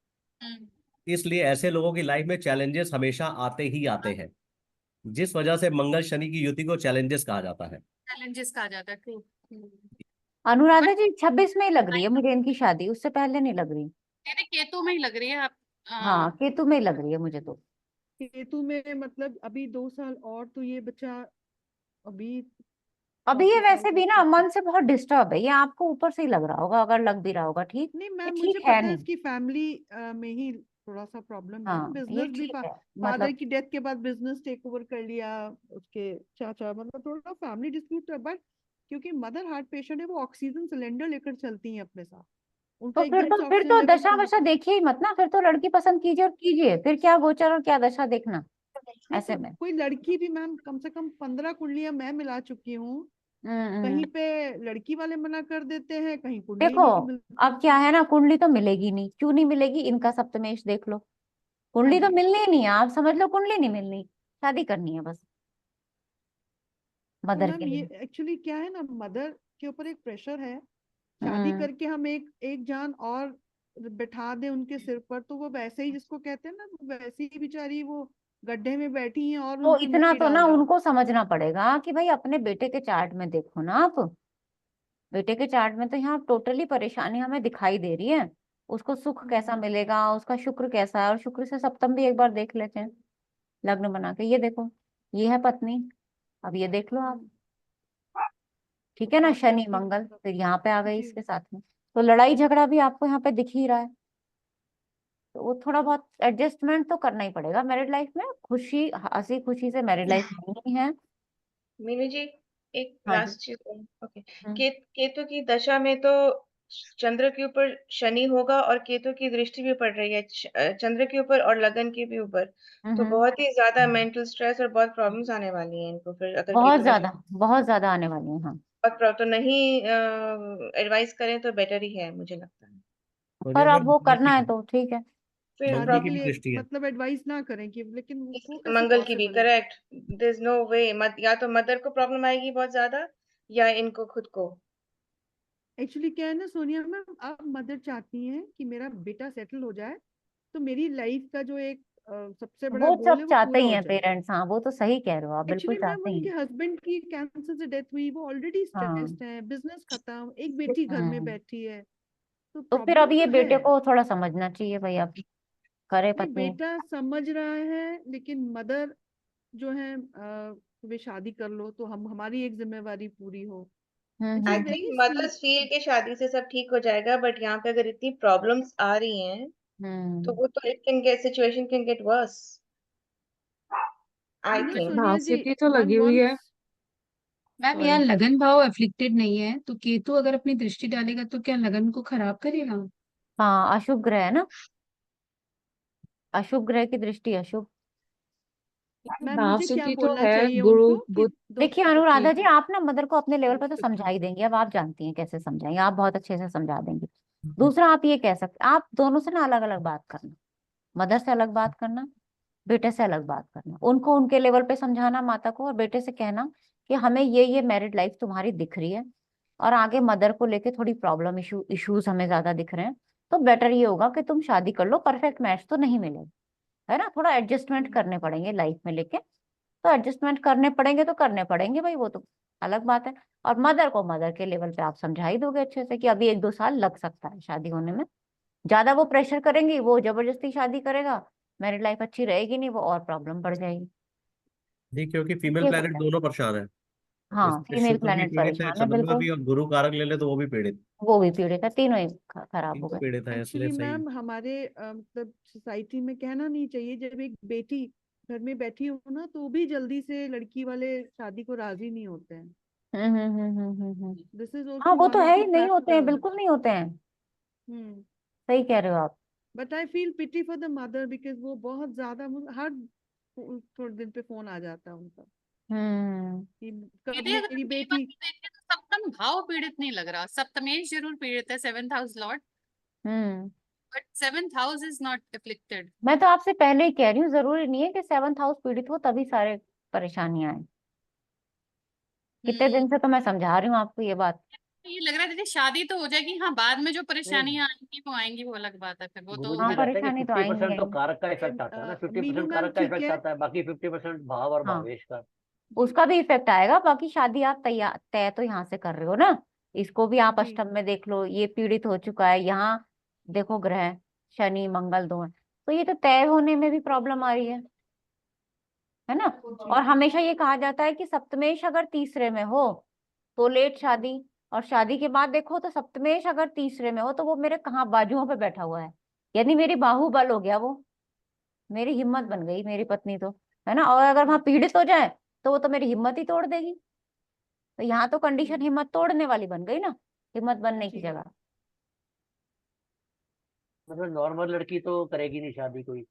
हम्म, इसलिए ऐसे लोगों की लाइफ में चैलेंजेस हमेशा आते ही आते हैं, जिस वजह से मंगल शनि की युति को चैलेंजेस कहा जाता है। चैलेंजेस कहा जाता है, ट्रू। बट अनुराधा जी 26 में ही लग रही है मुझे इनकी शादी, उससे पहले नहीं लग रही। मेरे केतु में ही लग रही है आप। हाँ केतु में ही लग रही है मुझे तो। केतु में मतलब अभी 2 साल और तो ये बच्चा अभी अभी ये चौथे साल वैसे का भी ना उसका। मन से बहुत डिस्टर्ब है, ये आपको ऊपर से ही लग रहा होगा, अगर लग भी रहा होगा ठीक, नहीं ये मैम, मुझे ठीक है पता है नहीं। इसकी फैमिली में ही थोड़ा सा प्रॉब्लम है, हाँ ये बिजनेस भी ठीक है, फादर मतलब की डेथ के बाद बिजनेस टेक ओवर कर लिया उसके चाचा, मतलब थोड़ा फैमिली डिस्प्यूट है, बट क्योंकि मदर हार्ट पेशेंट है, वो ऑक्सीजन सिलेंडर लेकर चलती हैं अपने साथ, उनका तो एकदम से फिर ऑक्सीजन तो लेवल दशा कम। वशा देखिए ही मत ना, फिर तो लड़की पसंद कीजिए और कीजिए, फिर क्या गोचर और क्या दशा देखना नहीं ऐसे तो में। कोई लड़की भी मैम, कम से कम 15 कुंडलियां मैं मिला चुकी हूँ, कहीं पे लड़की वाले मना कर देते हैं, कहीं कुंडली देखो नहीं मिलती। अब क्या है ना, कुंडली तो मिलेगी नहीं, क्यों नहीं मिलेगी, इनका सप्तमेश देख लो, हाँ कुंडली तो जी। मिलनी ही नहीं है, आप समझ लो कुंडली नहीं मिलनी, शादी करनी है बस तो मदर मैम के ये लिए। एक्चुअली क्या है ना, मदर के ऊपर एक प्रेशर है, शादी हम्म करके हम एक एक जान और बैठा दें उनके सिर पर, तो वो वैसे ही, जिसको कहते हैं ना, वैसे ही बेचारी वो गड्ढे में बैठी हैं और तो उन पे इतना मिट्टी तो डाल ना दो। उनको समझना पड़ेगा कि भाई अपने बेटे के चार्ट में देखो ना आप, बेटे के चार्ट में तो यहाँ टोटली परेशानी हमें दिखाई दे रही है, उसको सुख कैसा मिलेगा, उसका शुक्र कैसा है, और शुक्र से सप्तम भी एक बार देख लेते हैं लग्न बना के, ये देखो ये है पत्नी, अब ये देख लो आप, हम्म, ठीक है ना, काफी शनि अच्छी मंगल मतलब। फिर यहाँ पे आ गए जी। इसके साथ में, तो लड़ाई झगड़ा भी आपको यहाँ पे दिख ही रहा है, तो वो थोड़ा बहुत एडजस्टमेंट तो करना ही पड़ेगा मैरिड लाइफ में, खुशी हंसी खुशी से मैरिड लाइफ नहीं है। मीनू जी, एक हाँ जी। लास्ट चीज। ओके। हम्म केतु की दशा में तो चंद्र के ऊपर शनि होगा और केतु की दृष्टि भी पड़ रही है चंद्र के ऊपर और लगन के भी ऊपर। तो हम्म। बहुत ही ज्यादा मेंटल स्ट्रेस और बहुत प्रॉब्लम्स आने वाली हैं इनको, फिर अगर बहुत केतु दशा ज्यादा, बहुत ज्यादा आने वाली है हाँ। तो नहीं एडवाइस करें तो बेटर ही है, मुझे लगता है। पर सोनिया अब मैम, वो मंगल करना है की तो ठीक है। फिर शादी मंगल की के भी लिए दृष्टि है। मतलब एडवाइस ना करें कि, लेकिन वो कैसे मंगल की भी पॉसिबल है? करेक्ट। देयर इज नो वे, या तो मदर को प्रॉब्लम आएगी बहुत ज्यादा, या इनको खुद को। एक्चुअली क्या है ना सोनिया मैम, आप मदर चाहती हैं कि मेरा बेटा सेटल हो जाए, तो मेरी लाइफ का जो एक सबसे बड़ा वो गोल सब है वो चाहते पूरा ही हो हैं जाए। पेरेंट्स, हाँ वो तो सही कह रहे हो आप, बिल्कुल एक्चुअली मैम चाहते ही उनके हैं। हस्बैंड की कैंसर से डेथ हुई, वो ऑलरेडी हाँ। स्ट्रेस्ड है, बिजनेस खत्म, एक बेटी घर में हम्म। बैठी है, तो तो फिर अब प्रॉब्लम ये तो है। बेटे को थोड़ा समझना चाहिए भाई, अब करे नहीं, पत्नी। बेटा समझ रहा है, लेकिन मदर जो है वे शादी कर लो तो हम हमारी एक जिम्मेवारी पूरी हो। And she I is think very mother's sweet. Feel के शादी से सब ठीक हो जाएगा, बट यहाँ पे अगर इतनी प्रॉब्लम्स आ रही हैं तो हम्म। वो तो it can get situation can get worse, I you know think. Sonia ji, नासिकी तो लगी वन हुई है। वंस, मैम यहाँ सॉरी, लगन भाव एफ्लिक्टेड नहीं है, तो केतु अगर अपनी दृष्टि डालेगा तो क्या लगन को खराब करेगा? हाँ अशुभ ग्रह है ना, अशुभ ग्रह की दृष्टि अशुभ। मैम मुझे क्या नासिकी तो बोलना है, चाहिए गुरु उनको कि बुध देखिए अनुराधा जी, केतु। आप ना मदर को अपने लेवल पे तो समझा ही देंगे, अब आप जानती हैं कैसे समझाएंगे, आप बहुत अच्छे से समझा देंगे। दूसरा आप ये कह सकते, आप दोनों से ना अलग अलग बात करना, मदर से अलग बात करना, बेटे से अलग बात करना, उनको उनके लेवल पे समझाना माता को, और बेटे से कहना कि हमें ये मैरिड लाइफ तुम्हारी दिख रही है, और आगे मदर को लेके थोड़ी प्रॉब्लम इश्यूज हमें ज्यादा दिख रहे हैं, तो बेटर ये होगा कि तुम शादी कर लो, परफेक्ट मैच तो नहीं मिलेगा, है ना, थोड़ा एडजस्टमेंट करने पड़ेंगे लाइफ में लेके, तो एडजस्टमेंट करने पड़ेंगे तो करने पड़ेंगे भाई, वो तो अलग बात है। और मदर को मदर के लेवल पे आप समझा ही दोगे अच्छे से कि अभी 1-2 साल लग सकता है शादी होने में, ज्यादा वो प्रेशर करेंगी, वो जबरदस्ती शादी करेगा, मैरिड लाइफ अच्छी रहेगी नहीं, वो और प्रॉब्लम बढ़ जाएगी। नहीं, क्योंकि फीमेल ये प्लैनेट होता है। दोनों परेशान है। हाँ इसमें फीमेल शुक्र भी प्लेनेट पीड़ित है, परेशान है चंद्रमा बिल्कुल, भी, और गुरु कारक ले ले तो वो भी पीड़ित। वो भी पीड़ित है, तीनों ही खराब हो तीनों गए। पीड़ित है, इसलिए एक्चुअली सही। मैम हमारे मतलब सोसाइटी में कहना नहीं चाहिए, जब एक बेटी घर में बैठी हो ना, तो भी जल्दी से लड़की वाले शादी को राजी नहीं होते हैं। हम्म। दिस इज हाँ ऑल्सो वो तो वन ऑफ है ही, द नहीं होते हैं, फैक्टर। बिल्कुल नहीं होते हैं, हम्म। सही कह रहे हो आप। But I feel pity for the mother, because वो बहुत ज्यादा हर थोड़े दिन पे फोन आ जाता है उनका हम्म। कि कब दीदी अगर मेरी D1 बेटी। में देखें तो सप्तम भाव पीड़ित नहीं लग रहा, सप्तमेश जरूर पीड़ित है, 7th house Lord, hmm. But 7th house is not afflicted. मैं तो आपसे पहले ही कह रही हूँ, जरूरी नहीं है कि 7th हाउस पीड़ित हो तभी सारे परेशानियां आए, कितने हम्म। दिन से तो मैं समझा रही हूँ आपको ये बात। ये लग रहा है दीदी शादी तो हो जाएगी, हाँ बाद में जो नहीं, परेशानियां आएंगी वो आएंगी, वो अलग बात है, फिर वो तो गुरु जी हाँ भी हर। कहते हैं कि परेशानी तो आएंगी 50% तो आएंगी। कारक का इफेक्ट आता है ना, मीनू 50% मैम कारक का ठीक इफेक्ट है। आता है, बाकी 50% भाव और हाँ भावेश का। उसका भी इफेक्ट आएगा, बाकी शादी आप तैयार तय तो यहाँ से कर रहे हो ना, इसको भी आप जी। अष्टम में देख लो, ये पीड़ित हो चुका है, यहाँ देखो ग्रह शनि मंगल दो हैं, तो ये तो तय होने में भी प्रॉब्लम आ रही है ना। जी। और हमेशा ये कहा जाता है कि सप्तमेश अगर तीसरे में हो तो लेट शादी, और शादी के बाद देखो तो सप्तमेश अगर तीसरे में हो तो वो मेरे कहाँ बाजुओं पे बैठा हुआ है, यानी मेरी बाहुबल हो गया वो, मेरी हिम्मत बन गई मेरी पत्नी तो, है ना, और अगर वहां पीड़ित हो जाए तो वो तो मेरी हिम्मत ही तोड़ देगी, तो यहाँ तो कंडीशन हिम्मत तोड़ने वाली बन गई ना, हिम्मत बनने की जी। जगह। मतलब नॉर्मल लड़की तो करेगी नहीं शादी, कोई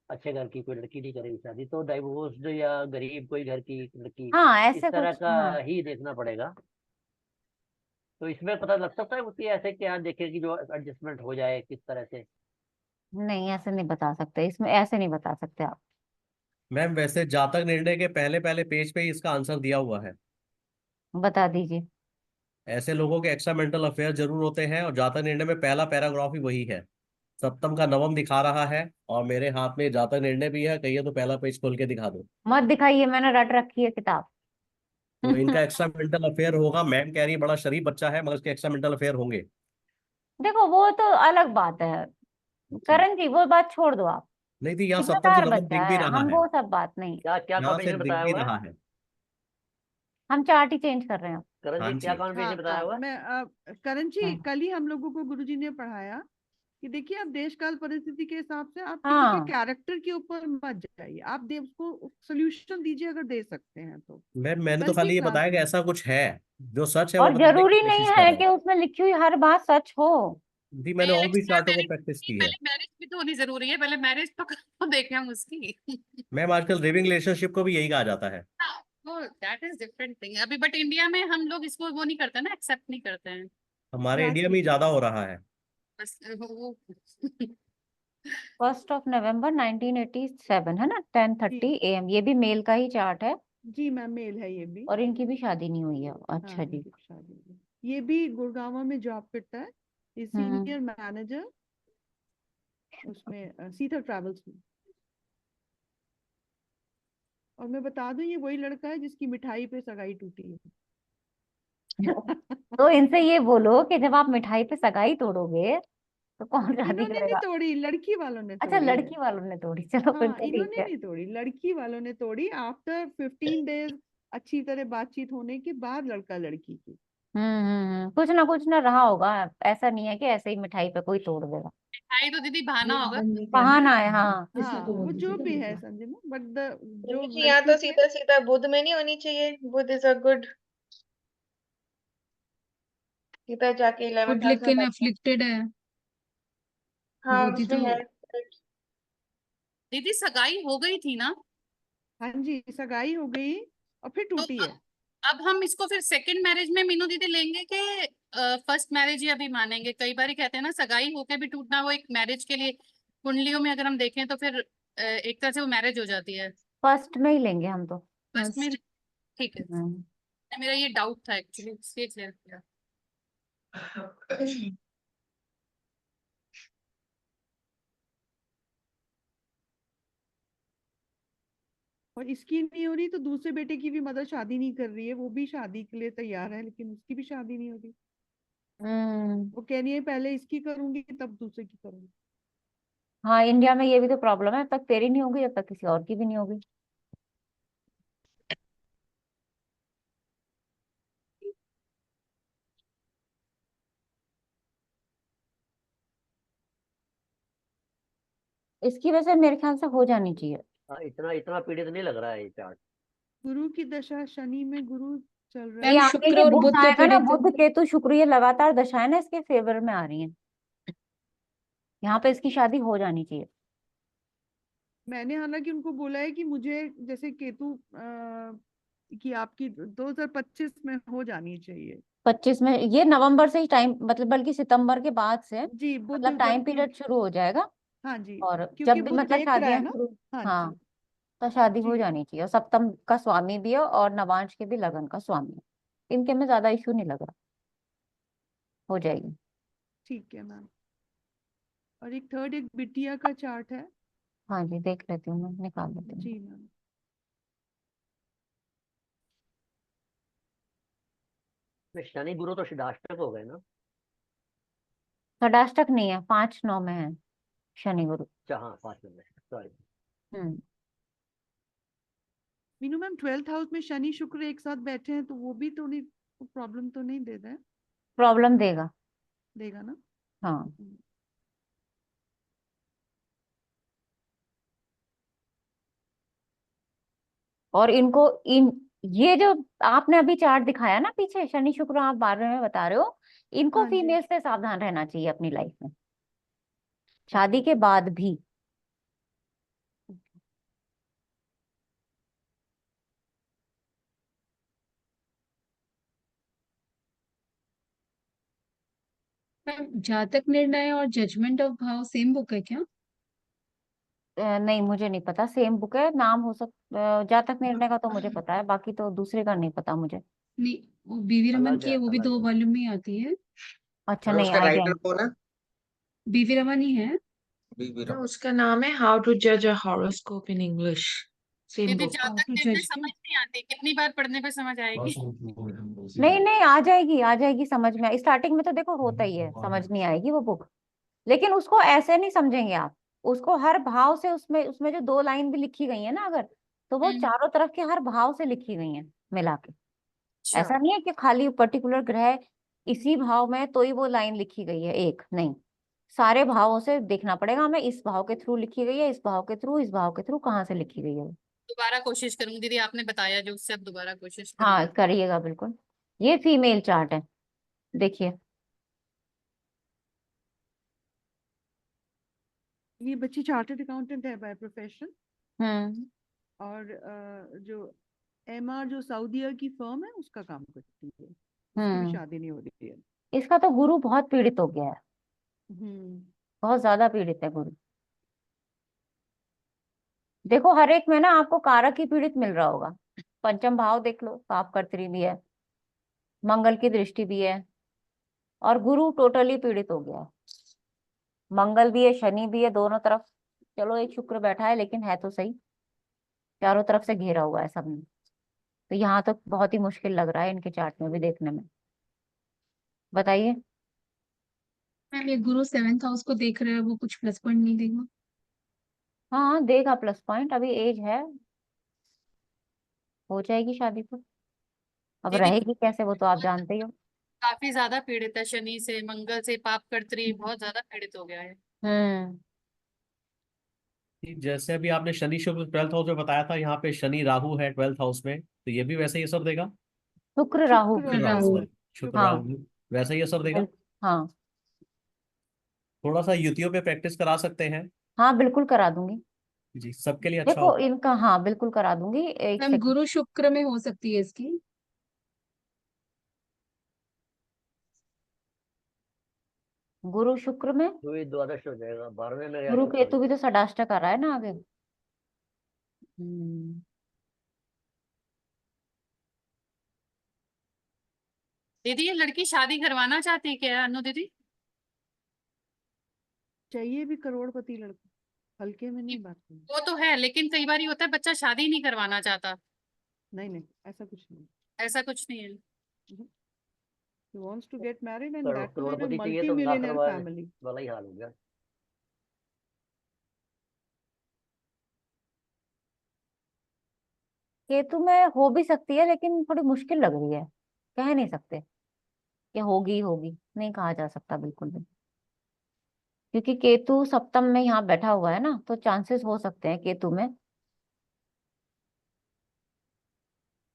अच्छे घर की कोई लड़की नहीं करेगी शादी, तो डाइवोर्स्ड या गरीब कोई घर की लड़की, हाँ इस ऐसे तरह कुछ, का हाँ ही देखना पड़ेगा। तो इसमें पता लग सकता है उसकी ऐसे क्या देखे कि जो एडजस्टमेंट हो जाए किस तरह से? नहीं, ऐसे नहीं बता सकते, इसमें ऐसे नहीं बता सकते आप। मैम वैसे जातक निर्णय के पहले पहले पेज पे ही इसका आंसर दिया हुआ है। बता दीजिए। ऐसे लोगों के एक्स्ट्रा मेंटल अफेयर जरूर होते हैं, और जातक निर्णय में पहला पैराग्राफ ही वही है। सप्तम का नवम दिखा रहा है, और मेरे हाथ में जातक निर्णय भी है, कहिए तो पहला पेज खोल के दिखा दो। मत दिखाइए, मैंने रट रखी है किताब। तो इनका एक्स्ट्रा मेंटल अफेयर होगा। मैम कह रही है बड़ा शरीफ बच्चा है, मगर इसके एक्स्ट्रा मेंटल अफेयर होंगे। देखो वो तो अलग बात है जी। करण जी, वो बात छोड़ दो आप। नहीं थी, यहाँ सप्तम से समझदार नवम बच्चा दिख भी है, रहा हम है। वो सब बात नहीं। क्या क्या यहाँ से कॉम्बिनेशन दिख बताया भी हुआ है? रहा है। हम चार्ट ही चेंज कर रहे हैं। करण हाँ जी क्या जी। कॉम्बिनेशन बताया हाँ हुआ है? मैं करण जी, हम्म। कल ही हम लोगों को गुरुजी ने पढ़ाया कि देखिए आप देश काल परिस्थिति के हिसाब से आप किसी के हाँ, कैरेक्टर के ऊपर मत जाइए, आप दे उसको सोल्यूशन दीजिए अगर दे सकते हैं तो। मैंने तो कल की खाली ये क्लास बताया कि में ऐसा कुछ है। जो सच है वो और बताने की जरूरी नहीं कोशिश कर है रहा कि हूँ। उसमें लिखी हुई हर बात सच हो। जी, मैंने और भी एक्स्ट्रा चार्टों को मैरिज, प्रैक्टिस की है। पहले मैरिज भी तो होनी जरूरी है, पहले मैरिज तो देखें हम उसकी। मैम आजकल लिविंग रिलेशनशिप को भी यही कहा जाता है। हाँ, वो दैट इज डिफरेंट थिंग अभी, बट इंडिया में हम लोग इसको वो नहीं करते ना, एक्सेप्ट नहीं करते हैं। हमारे इंडिया में ही एग्जैक्टली। ज्यादा हो रहा है। बस वो 1 नवंबर 1987 है ना, जी 10:30 AM। ये भी मेल का ही चार्ट है, जी मैम, मेल है ये भी। और इनकी भी शादी नहीं हुई है। हाँ अच्छा जी। इनकी भी शादी हुई है। ये भी गुड़गांव में जॉब करता है, ये हम्म। सीनियर मैनेजर उसमें सीथा ट्रैवल्स में। और मैं बता दूं ये वही लड़का है जिसकी मिठाई पे सगाई टूटी है। तो इनसे ये बोलो कि जब आप मिठाई पे सगाई तोड़ोगे तो कौन शादी इन्होंने नहीं करेगा। तोड़ी, लड़की वालों ने अच्छा, तोड़ी है। लड़की वालों ने तोड़ी, चलो फिर हाँ तो ठीक इन्होंने है। नहीं तोड़ी, लड़की वालों ने तोड़ी आफ्टर 15 डेज अच्छी तरह बातचीत होने के बाद लड़का लड़की की। कुछ ना रहा होगा। ऐसा नहीं है कि ऐसे ही मिठाई पे कोई तोड़ देगा। मिठाई तो दीदी बहाना होगा। बहाना है, हाँ। हाँ वो जो भी है संजय में, बट द जो जी यहाँ लड़की तो के सीधा सीधा बुध में नहीं होनी चाहिए, बुध इज अ गुड, सीधा जाके 11th गुड हाउस में लेकिन बैठा है। अफ्लिक्टेड है। हाँ बुद्धि उसमें तो है। दीदी सगाई हो गई थी ना, हाँ जी सगाई हो गई और फिर तो टूटी है। अब हम इसको फिर सेकंड मैरिज में मीनू दीदी लेंगे कि फर्स्ट मैरिज ही अभी मानेंगे? कई बार ही कहते हैं ना सगाई होके भी टूटना वो एक मैरिज के लिए, कुंडलियों में अगर हम देखें तो फिर एक तरह से वो मैरिज हो जाती है। फर्स्ट में ही लेंगे हम तो। फर्स्ट में, फर्स्ट। ठीक है। हम्म। मेरा ये डाउट था एक्चुअली, इसलिए क्लियर किया। और इसकी नहीं हो रही तो दूसरे बेटे की भी मदर शादी नहीं कर रही है, वो भी शादी के लिए तैयार है लेकिन उसकी भी शादी नहीं हो रही। हम्म। वो कह रही है पहले इसकी करूंगी तब दूसरे की करूंगी। हाँ, इंडिया में ये भी तो प्रॉब्लम है, जब तक तेरी नहीं होगी जब तक किसी और की भी नहीं होगी। इसकी वजह से मेरे ख्याल से हो जानी चाहिए। हाँ, इतना इतना पीड़ित नहीं लग रहा है ये चार्ट। गुरु की दशा, शनि में गुरु चल रहा ये मैम है। आगे शुक्र ये और बुध बुध तो आएगा ना, पीड़ित है। बुध केतु शुक्र, ये लगातार दशाएं ना इसके फेवर में आ रही हैं। यहाँ पे इसकी शादी हो जानी चाहिए। मैंने हालांकि उनको बोला है कि मुझे जैसे केतु कि आपकी 2025 में हो जानी चाहिए। 25 में, ये नवंबर से ही टाइम, मतलब बल्कि सितंबर के बाद से जी बुध मतलब टाइम जब पीरियड शुरू हो जाएगा। हाँ जी और क्योंकि जब भी बुध मतलब देख रहा है शादियां ना। शुरू, हाँ हाँ, जी तो शादी हो जी जानी चाहिए। और सप्तम का स्वामी भी है और नवांश के भी लगन का स्वामी है। इनके में ज्यादा इशू नहीं लग रहा, हो जाएगी। ठीक है मैम। और एक थर्ड एक बिटिया का चार्ट है। हाँ जी, देख लेती हूँ, मैं निकाल लेती हूँ। जी मैम। शनि गुरु तो षडाष्टक हो गए ना? षडाष्टक नहीं है, 5-9 में है शनि गुरु। अच्छा हाँ, 5 नंबर, सॉरी। हम्म। मीनू मैम 12th हाउस में शनि शुक्र एक साथ बैठे हैं तो वो भी तो नहीं, प्रॉब्लम तो नहीं दे रहा है? प्रॉब्लम देगा। देगा ना। हाँ। और इनको इन ये जो आपने अभी चार्ट दिखाया ना पीछे, शनि शुक्र आप 12वें में बता रहे हो, इनको हाँ जी फीमेल से सावधान रहना चाहिए अपनी लाइफ में, शादी के बाद भी। मैम जातक निर्णय और जजमेंट ऑफ भाव सेम बुक है क्या? नहीं मुझे नहीं पता, सेम बुक है, नाम हो जातक निर्णय का तो मुझे पता है, बाकी तो दूसरे का नहीं पता मुझे। नहीं, वो बीवी रमन अलग की है, है, वो भी अलग 2 है। वॉल्यूम में आती है। अच्छा, और नहीं उसका आइडिया राइटर नहीं। कौन है? बीवी रमन ही है। बीबी No, रमन। उसका नाम है हाउ टू जज अ हॉरोस्कोप इन इंग्लिश, सेम दीदी बुक। हाउ जातक टू निर्णय जज समझ नहीं आती, कितनी बार पढ़ने पे समझ आएगी? नहीं नहीं, आ जाएगी आ जाएगी समझ में, स्टार्टिंग में तो देखो होता ही है, समझ नहीं आएगी वो बुक, लेकिन उसको ऐसे नहीं समझेंगे आप, उसको हर भाव से, उसमें उसमें जो 2 लाइन भी लिखी गई है ना अगर, तो वो हम्म। चारों तरफ के हर भाव से लिखी गई है मिला के। अच्छा। ऐसा नहीं है कि खाली पर्टिकुलर ग्रह इसी भाव में तो ही वो लाइन लिखी गई है, एक नहीं, सारे भावों से देखना पड़ेगा हमें, इस भाव के थ्रू लिखी गई है, इस भाव के थ्रू, इस भाव के थ्रू कहाँ से लिखी गई है वो। दोबारा कोशिश करूंगी दीदी, आपने बताया जो, उससे अब दोबारा कोशिश हाँ करूंगी। करिएगा बिल्कुल। ये फीमेल चार्ट है, देखिए। ये बच्ची चार्टर्ड अकाउंटेंट है बाय प्रोफेशन। हम्म और जो एमआर जो सऊदीया की फर्म है उसका काम करती है। उसकी भी हम्म शादी नहीं हो रही है। इसका तो गुरु बहुत पीड़ित हो गया है, हम्म। बहुत ज्यादा पीड़ित है गुरु। देखो हर एक में ना आपको कारक ही पीड़ित मिल रहा होगा, पंचम भाव देख लो, पाप कर्तरी भी है, मंगल की दृष्टि भी है, और गुरु टोटली पीड़ित हो गया है, मंगल भी है शनि भी है दोनों तरफ, चलो एक शुक्र बैठा है लेकिन है तो सही, चारों तरफ से घेरा हुआ है सबने, तो यहाँ तो बहुत ही मुश्किल लग रहा है इनके चार्ट में भी देखने में। बताइए। मैम ये गुरु 7th हाउस को देख रहे हैं, वो कुछ प्लस पॉइंट नहीं देगा? हाँ देगा प्लस पॉइंट, अभी एज है, हो जाएगी शादी तो, अब दीदी रहेगी कैसे वो तो आप जानते ही हो। काफी ज्यादा पीड़ित है, शनि से मंगल से पाप कर्तरी बहुत ज्यादा पीड़ित हो गया है। हम्म कि जैसे अभी आपने शनि शुक्र 12th हाउस में बताया था, यहाँ पे शनि राहु है 12th हाउस में, तो ये भी वैसे ही असर देगा। शुक्र राहु शुक्र भी, शुक्र राहु, राहु। राहु। सॉरी, शुक्र हाँ राहु वैसा ही असर देगा। बिल्कुल, हाँ थोड़ा सा युतियों पे प्रैक्टिस करा सकते हैं हाँ बिल्कुल करा दूंगी। जी, सबके लिए अच्छा देखो होगा। इनका, हाँ बिल्कुल करा दूंगी, एक मैम सेकंड। गुरु शुक्र में हो सकती है इसकी? गुरु शुक्र में, तो ये द्वादश हो जाएगा, 12वें में या गुरु शुक्र केतु में। भी तो षडाष्टक कर रहा है ना आगे। दीदी ये लड़की शादी करवाना चाहती है क्या अनु दीदी? चाहिए भी करोड़पति लड़का, हल्के में नहीं बात करनी। वो तो है, लेकिन कई बार ये होता है बच्चा शादी नहीं करवाना चाहता। नहीं नहीं, ऐसा कुछ नहीं। ऐसा कुछ नहीं है। He wants to get married and that too in a करोड़पति चाहिए तो ना multi-millionaire करवाए, family. वाला ही हाल हो गया। केतु में हो भी सकती है लेकिन थोड़ी मुश्किल लग रही है, कह नहीं सकते कि होगी होगी, नहीं कहा जा सकता बिल्कुल भी, क्योंकि केतु सप्तम में यहाँ बैठा हुआ है ना, तो चांसेस हो सकते हैं केतु में,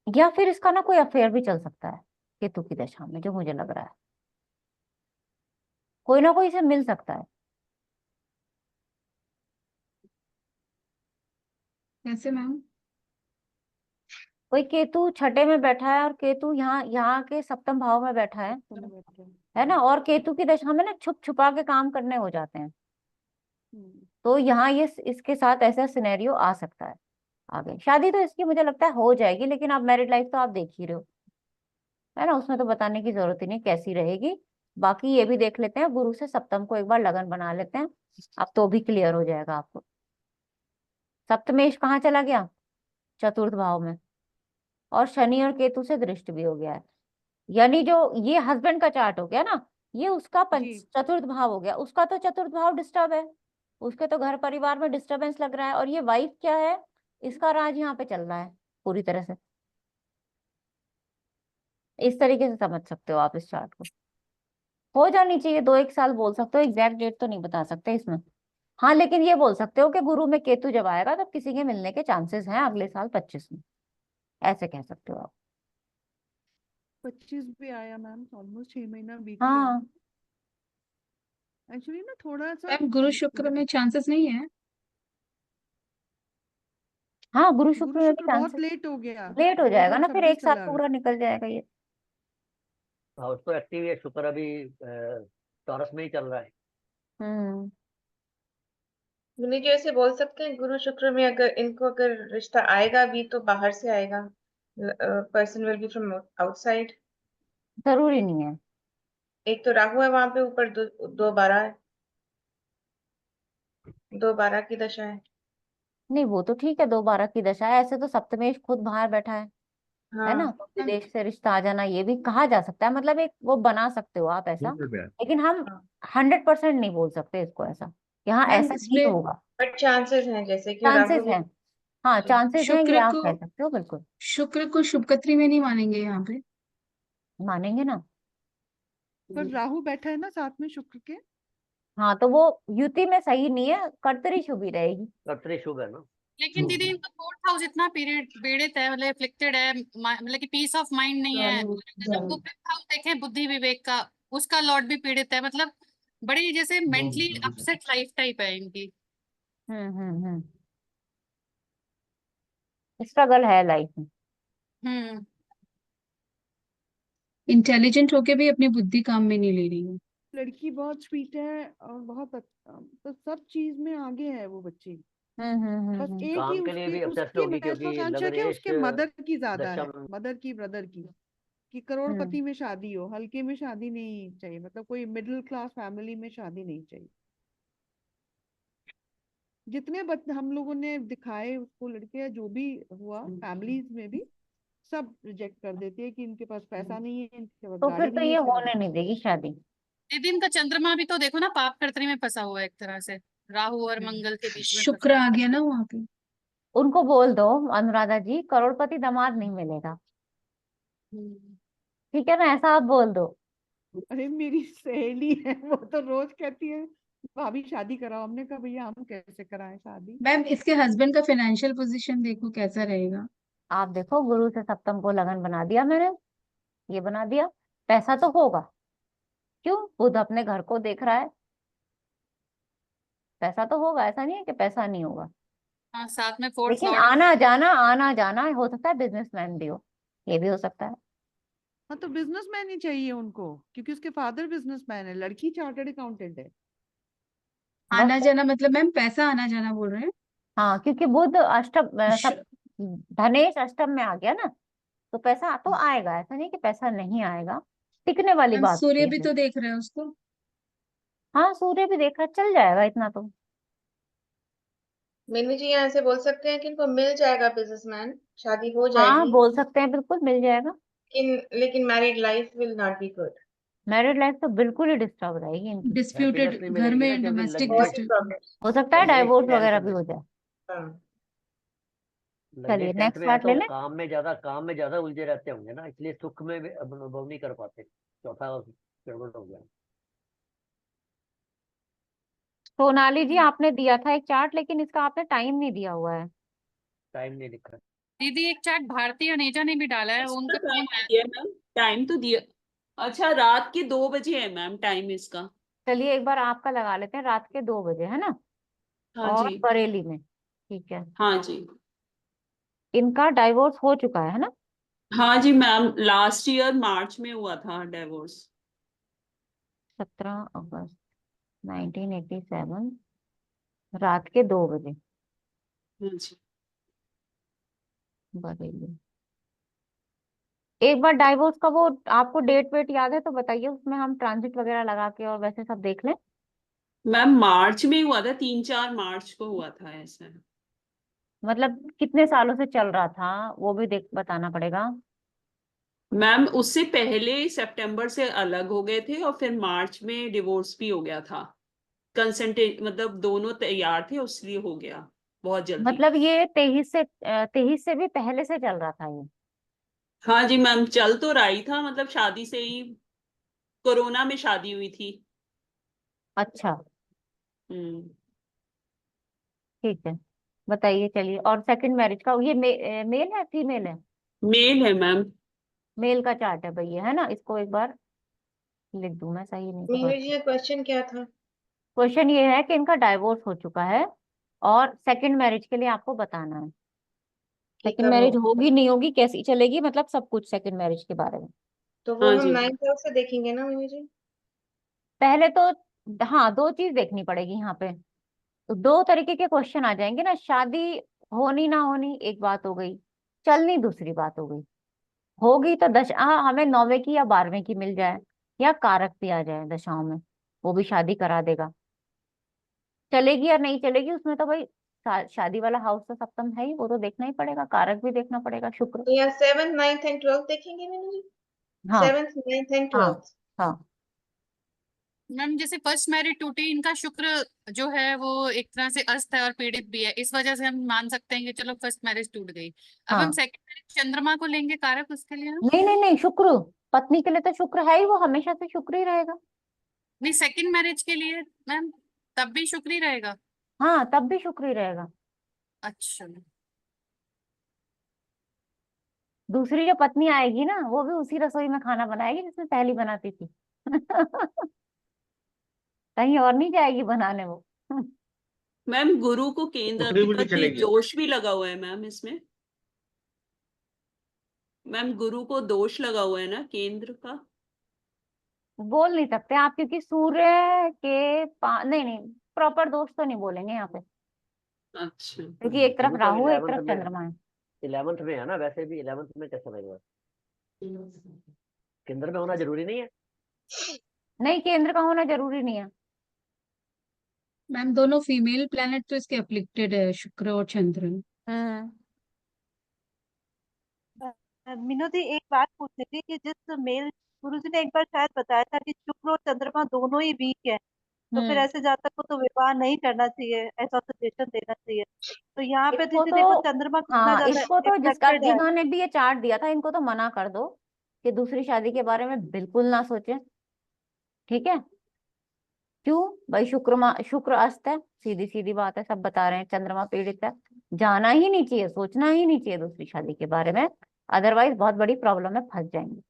या फिर इसका ना कोई अफेयर भी चल सकता है केतु की दशा में, जो मुझे लग रहा है कोई ना कोई इसे मिल सकता है। कैसे मैम? कोई केतु छठे में बैठा है और केतु यहाँ यहाँ के सप्तम भाव में बैठा है ना, और केतु की दशा में ना छुप छुपा के काम करने हो जाते हैं, तो यहाँ ये इसके साथ ऐसा सिनेरियो आ सकता है। आगे शादी तो इसकी मुझे लगता है हो जाएगी, लेकिन आप मैरिड लाइफ तो आप देख ही रहे हो, है ना, उसमें तो बताने की जरूरत ही नहीं कैसी रहेगी। बाकी ये भी देख लेते हैं, गुरु से सप्तम को एक बार लगन बना लेते हैं, अब तो भी क्लियर हो जाएगा आपको। सप्तमेश कहाँ चला गया? चतुर्थ भाव में, और शनि और केतु से दृष्ट भी हो गया है, यानी जो ये हस्बैंड का चार्ट हो गया ना, ये उसका जी। चतुर्थ भाव हो गया, उसका तो चतुर्थ भाव डिस्टर्ब है, उसके तो घर परिवार में डिस्टरबेंस लग रहा है, और ये वाइफ क्या है, इसका राज यहाँ पे चल रहा है पूरी तरह से, इस तरीके से समझ सकते हो आप इस चार्ट को। हो जानी चाहिए 2-1 साल बोल सकते हो, एग्जैक्ट डेट तो नहीं बता सकते इसमें। हाँ लेकिन ये बोल सकते हो कि गुरु में केतु जब आएगा तब किसी के मिलने के चांसेस हैं अगले साल 25 में, ऐसे कह सकते हो आप। 25 भी आया मैम, ऑलमोस्ट 6 महीना बीत गया। हाँ एक्चुअली ना थोड़ा सा मैम गुरु शुक्र में चांसेस नहीं है? हाँ, गुरु गुरु शुक्र में भी शुक्र बहुत चांसेस, लेट हो गया, लेट हो जाएगा ना, फिर 2026 एक साल चला गया। पूरा निकल जाएगा ये। हाउस तो एक्टिव है, शुक्र अभी टॉरस में ही चल रहा है। हम्म मिनी जी ऐसे बोल सकते हैं गुरु शुक्र में अगर रिश्ता आएगा भी तो बाहर से आएगा, person will be from outside. जरूरी नहीं है। एक तो राहु है वहां पे ऊपर, 2 12 है, 2 12 की दशा है। नहीं वो तो ठीक है, 2 12 की दशा है, ऐसे तो सप्तमेश खुद बाहर बैठा है ना, हाँ तो विदेश से रिश्ता आ जाना ये भी कहा जा सकता है, मतलब एक वो बना सकते हो आप ऐसा, बिल्कुल भैया। लेकिन हम हाँ 100% नहीं बोल सकते इसको ऐसा कि हाँ मैम ऐसा ही इसमें होगा। बट चांसेस हैं, जैसे कि राहु चांसेस हैं, हाँ चांसेस हैं, ये शुक्र आप को कह सकते हो बिल्कुल। शुक्र को शुभकत्री में नहीं मानेंगे यहाँ पे। मानेंगे ना। पर राहु बैठा है ना साथ में शुक्र के। हाँ तो वो युति में सही नहीं है, कर्तरी शुभ ही रहेगी। कर्तरी शुभ है ना। लेकिन दीदी इनका फोर्थ हाउस इतना पीरियड पीड़ित है, मतलब एफ्लिक्टेड है, मतलब कि पीस ऑफ माइंड नहीं है। अगर आपको फिफ्थ हाउस देखें बुद्धि विवेक का, उसका लॉर्ड भी पीड़ित है, मतलब बड़ी जैसे मेंटली अपसेट लाइफ टाइप है इनकी। हम्म। स्ट्रगल है लाइफ में। हम्म। इंटेलिजेंट होके भी अपनी बुद्धि काम में नहीं ले रही है। लड़की बहुत स्वीट है और बहुत तो सब चीज में आगे है वो बच्ची। बस एक ही काम के लिए उसकी भी ऑब्सेस्ड उसकी होगी क्योंकि महत्वाकांक्षा क्या लग्नेश उसके मदर की ज्यादा है, दशम। मदर की ब्रदर की, कि हम्म करोड़पति में शादी हो, हल्के में शादी नहीं चाहिए, मतलब कोई मिडिल क्लास फैमिली में शादी नहीं चाहिए। जितने हम लोगों ने दिखाए उसको लड़के, जो भी हुआ फैमिलीज में भी सब रिजेक्ट कर देती है कि इनके पास पैसा नहीं है, इनके पास तो फिर गाड़ी तो नहीं है, ये इसके पास। होने नहीं देगी शादी। दीदी इनका चंद्रमा भी तो देखो ना पाप कर्तरी में फंसा हुआ है एक तरह से, राहु और मंगल के बीच में शुक्र फंसा आ गया ना वहां पे। उनको बोल दो अनुराधा जी, करोड़पति दामाद नहीं मिलेगा, है। ठीक है ना, ऐसा आप बोल दो। अरे मेरी सहेली है वो तो रोज कहती है भाभी शादी कराओ, हमने कहा भैया हम कैसे कराएं शादी। मैम इसके हस्बैंड का फाइनेंशियल पोजीशन देखो कैसा रहेगा। आप देखो, गुरु से सप्तम को लगन बना दिया मैंने, ये बना दिया, पैसा तो होगा। क्यों, बुध अपने घर को देख रहा है, पैसा तो होगा, ऐसा नहीं है कि पैसा नहीं होगा। हाँ साथ में फोर्थ लेकिन लॉर्ड। आना जाना हो सकता है बिजनेसमैन भी हो, ये भी हो सकता है। हाँ तो बिजनेसमैन ही चाहिए उनको, क्योंकि उसके फादर बिजनेसमैन है, लड़की चार्टर्ड अकाउंटेंट है। आना बस, जाना मतलब मैम पैसा आना जाना बोल रहे हैं। हाँ क्योंकि बुध अष्टम श- सब धनेश अष्टम में आ गया ना, तो पैसा तो आएगा, ऐसा नहीं कि पैसा नहीं आएगा, टिकने वाली मैम बात सूर्य ये भी है। तो देख रहे हैं उसको। हाँ सूर्य भी देखा, चल जाएगा इतना तो। मिनी जी यहाँ से बोल सकते हैं कि इनको मिल जाएगा बिजनेसमैन, शादी हो हाँ जाएगी, बोल सकते हैं, बिल्कुल मिल जाएगा। लेकिन married life will not be good. Married life तो बिल्कुल ही डिस्टर्ब रहेगी इनकी। हैप्पीनेस डिस्प्यूटेड नहीं घर मिलेगी ना, में क्योंकि डोमेस्टिक बहुत ही लग्नेश डिस्टर्ब। प्रॉब्लम। हो सकता है लग्नेश डाइवोर्स वगैरह टेंथ भी में हो जाए। हाँ चलिए लग्नेश टेंथ नेक्स्ट में है पार्ट ले तो लें। काम में ज्यादा उलझे रहते होंगे ना, इसलिए सुख में भी अनुभव नहीं कर पाते। चौथा गड़बड़ हो गया। सोनाली जी आपने दिया था एक चार्ट, लेकिन इसका आपने टाइम नहीं दिया हुआ है। टाइम नहीं लिखा। दीदी एक चार्ट भारती अनेजा ने भी डाला है, इसका उनका टाइम कौन है? दिया मैम, टाइम तो दिया। अच्छा रात के 2 बजे है मैम टाइम इसका। चलिए एक बार आपका लगा लेते हैं, रात के 2 बजे है ना, हाँ और जी। बरेली में, ठीक है। हाँ जी। इनका डाइवोर्स हो चुका है ना। हाँ जी मैम, लास्ट ईयर मार्च में हुआ था डिवोर्स। 17 अगस्त 1987, रात के 2 बजे, हाँ जी। बरेली। एक बार डाइवोर्स का वो आपको डेट वेट याद है तो बताइए, उसमें हम ट्रांजिट वगैरह लगा के और वैसे सब देख लें। मैम मार्च में हुआ था, 3-4 मार्च को हुआ था ऐसा। मतलब कितने सालों से चल रहा था वो भी देख बताना पड़ेगा। मैम उससे पहले सितंबर से अलग हो गए थे और फिर मार्च में डिवोर्स भी हो गया था। कंसेंटे मतलब दोनों तैयार थे इसलिए हो गया बहुत जल्दी। मतलब ये 23 से भी पहले से चल रहा था ये। हाँ जी मैम, चल तो रहा ही था, मतलब शादी से ही कोरोना में शादी हुई थी। अच्छा हम्म। ठीक है, बताइए चलिए। और सेकंड मैरिज का ये मेल है फीमेल है। मेल है मैम। मेल का चार्ट है भैया, है ना, इसको एक बार लिख दूं मैं, सही नहीं तो मीनू जी क्वेश्चन क्या था? क्वेश्चन ये है कि इनका डाइवोर्स हो चुका है और सेकंड मैरिज के लिए आपको बताना है। कि सेकंड कब मैरिज होगा? होगी नहीं होगी कैसी चलेगी, मतलब सब कुछ सेकंड मैरिज के बारे में। तो वो हाँ हम जी। 9th हाउस से देखेंगे ना मीनू जी। पहले तो हाँ, दो चीज देखनी पड़ेगी यहाँ पे। तो दो तरीके के क्वेश्चन आ जाएंगे ना, शादी होनी ना होनी एक बात हो गई, चलनी दूसरी बात हो गई। होगी तो हमें 9वें की या 12वें की मिल जाए, या कारक भी आ जाए दशाओं में, वो भी शादी करा देगा। चलेगी या नहीं चलेगी उसमें तो भाई शादी वाला हाउस तो सप्तम है ही, वो तो देखना ही पड़ेगा, कारक भी देखना पड़ेगा, शुक्र। तो यहाँ 7th 9th एंड 12th देखेंगे मीनू जी। हाँ 7th 9th एंड हाँ 12th। हाँ। मैम जैसे फर्स्ट मैरिज टूटी, इनका शुक्र जो है वो एक तरह से अस्त है और पीड़ित भी है, इस वजह से हम मान सकते हैं कि चलो फर्स्ट मैरिज टूट गई। अब हम हाँ सेकंड मैरिज चंद्रमा को लेंगे कारक उसके लिए हम। नहीं नहीं नहीं, शुक्र पत्नी के लिए तो शुक्र है ही, वो हमेशा से शुक्र ही रहेगा। नहीं, सेकंड मैरिज के लिए मैम तब भी शुक्र ही रहेगा। हाँ तब भी शुक्र ही रहेगा। अच्छा। दूसरी जो पत्नी आएगी ना, वो भी उसी रसोई में खाना बनाएगी जिसमें पहली बनाती थी। कहीं और नहीं जाएगी बनाने वो। मैम गुरु को केंद्र दूसरी भी नहीं अधिपति चलेगी। दोष भी लगा हुआ है मैम इसमें। मैम गुरु को दोष लगा हुआ है ना केंद्र का। बोल नहीं सकते आप, क्योंकि सूर्य के नहीं नहीं, प्रॉपर दोष तो नहीं बोलेंगे यहाँ पे, अच्छा। क्योंकि एक तरफ गुरु तो राहु है एक 11th तरफ में, चंद्रमा है। 11th में है ना, वैसे भी 11th में कैसे रहेगा? केंद्र में होना जरूरी नहीं है। नहीं, केंद्र का होना जरूरी नहीं है। मैम दोनों फीमेल प्लेनेट तो इसके अफ्लिक्टेड है, शुक्र और चंद्र। हम्म। मीनू जी एक बात पूछनी थी कि जिस मेल गुरु जी ने एक बार शायद बताया था कि शुक्र और चंद्रमा दोनों ही वीक है, तो फिर हम्म। ऐसे जातक को तो विवाह नहीं करना चाहिए, ऐसा सजेशन देना चाहिए। तो यहाँ पे इसको दीदी तो देखो चंद्रमा कितना हाँ, ज्यादा इसको तो इफेक्टेड है। जिन्होंने भी ये चार्ट दिया था, इनको तो मना कर दो कि दूसरी शादी के बारे में बिल्कुल ना सोचे। ठीक है। क्यों भाई, शुक्र अस्त है, सीधी सीधी बात है, सब बता रहे हैं, चंद्रमा पीड़ित है, जाना ही नहीं चाहिए, सोचना ही नहीं चाहिए दूसरी शादी के बारे में, अदरवाइज बहुत बड़ी प्रॉब्लम में फंस जाएंगे।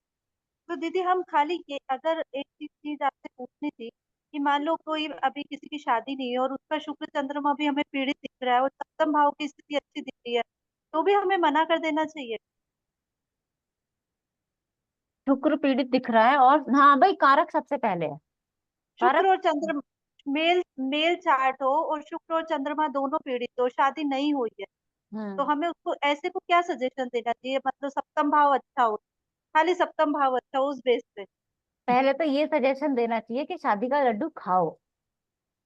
तो दीदी हम खाली ये अगर एक चीज आपसे पूछनी थी कि मान लो कोई अभी किसी की शादी नहीं है और उसका शुक्र चंद्रमा भी हमें पीड़ित दिख रहा है और सप्तम भाव की स्थिति अच्छी दिख रही है, तो भी हमें मना कर देना चाहिए? शुक्र पीड़ित दिख रहा है, और हाँ भाई, कारक सबसे पहले है। शुक्र कारक। और चंद्रमा मेल मेल चार्ट हो और शुक्र और चंद्रमा दोनों पीड़ित हो, शादी नहीं हुई है, तो हम्म। हमें उसको ऐसे को क्या सजेशन देना चाहिए? मतलब सप्तम भाव अच्छा हो, खाली सप्तम भाव अच्छा हो, उस बेस पे। पहले तो ये सजेशन देना चाहिए कि शादी का लड्डू खाओ,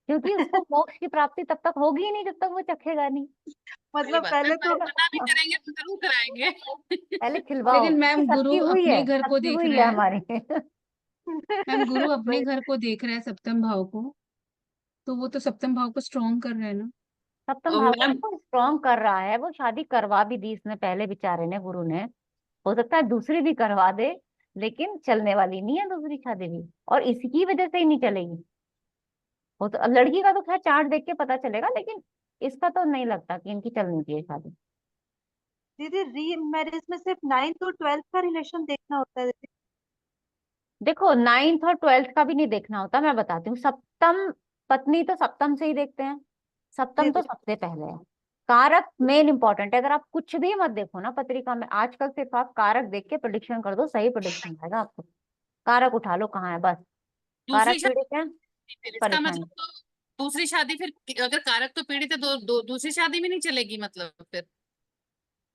क्योंकि उसको मोक्ष की प्राप्ति तब तक होगी ही नहीं जब तक वो चखेगा नहीं। सही मतलब बात है, पहले तो मना भी करेंगे तो जरूर कराएंगे। पहले खिलवाओ, लेकिन क्योंकि मैम गुरु सबकी हुई है, अपने घर को सबकी देख हुई रहा है है। हमारी। मैम गुरु अपने सही। घर को देख रहा है, सप्तम भाव को, तो वो तो सप्तम भाव को स्ट्रॉन्ग कर रहा है ना। सप्तम भाव मैम को स्ट्रॉन्ग कर रहा है, वो शादी करवा भी दी इसने पहले बेचारे ने, गुरु ने। हो सकता है दूसरी भी करवा दे, लेकिन चलने वाली नहीं है दूसरी शादी भी, और इसकी वजह से ही नहीं चलेगी। वो तो अब लड़की का तो खैर चार्ट देख के पता चलेगा, लेकिन इसका तो नहीं लगता कि इनकी चलनी चाहिए शादी। दीदी री मैरिज में सिर्फ 9th और 12th का रिलेशन देखना होता है दीदी? देखो, 9th और 12th का भी नहीं देखना होता, मैं बताती हूँ। सप्तम पत्नी तो सप्तम से ही देखते हैं, जी सप्तम तो जी। सबसे पहले है। कारक मेन इंपॉर्टेंट है, अगर आप कुछ भी मत देखो ना पत्रिका में आजकल, सिर्फ आप कारक देख के प्रिडिक्शन कर दो, सही प्रिडिक्शन आएगा आपको। कारक उठा लो कहाँ है बस, कारक दूसरी पीड़ित है, शादी फिर इसका परेशानी। मतलब तो दूसरी शादी फिर अगर कारक तो पीड़ित है, दूसरी शादी भी नहीं चलेगी मतलब फिर।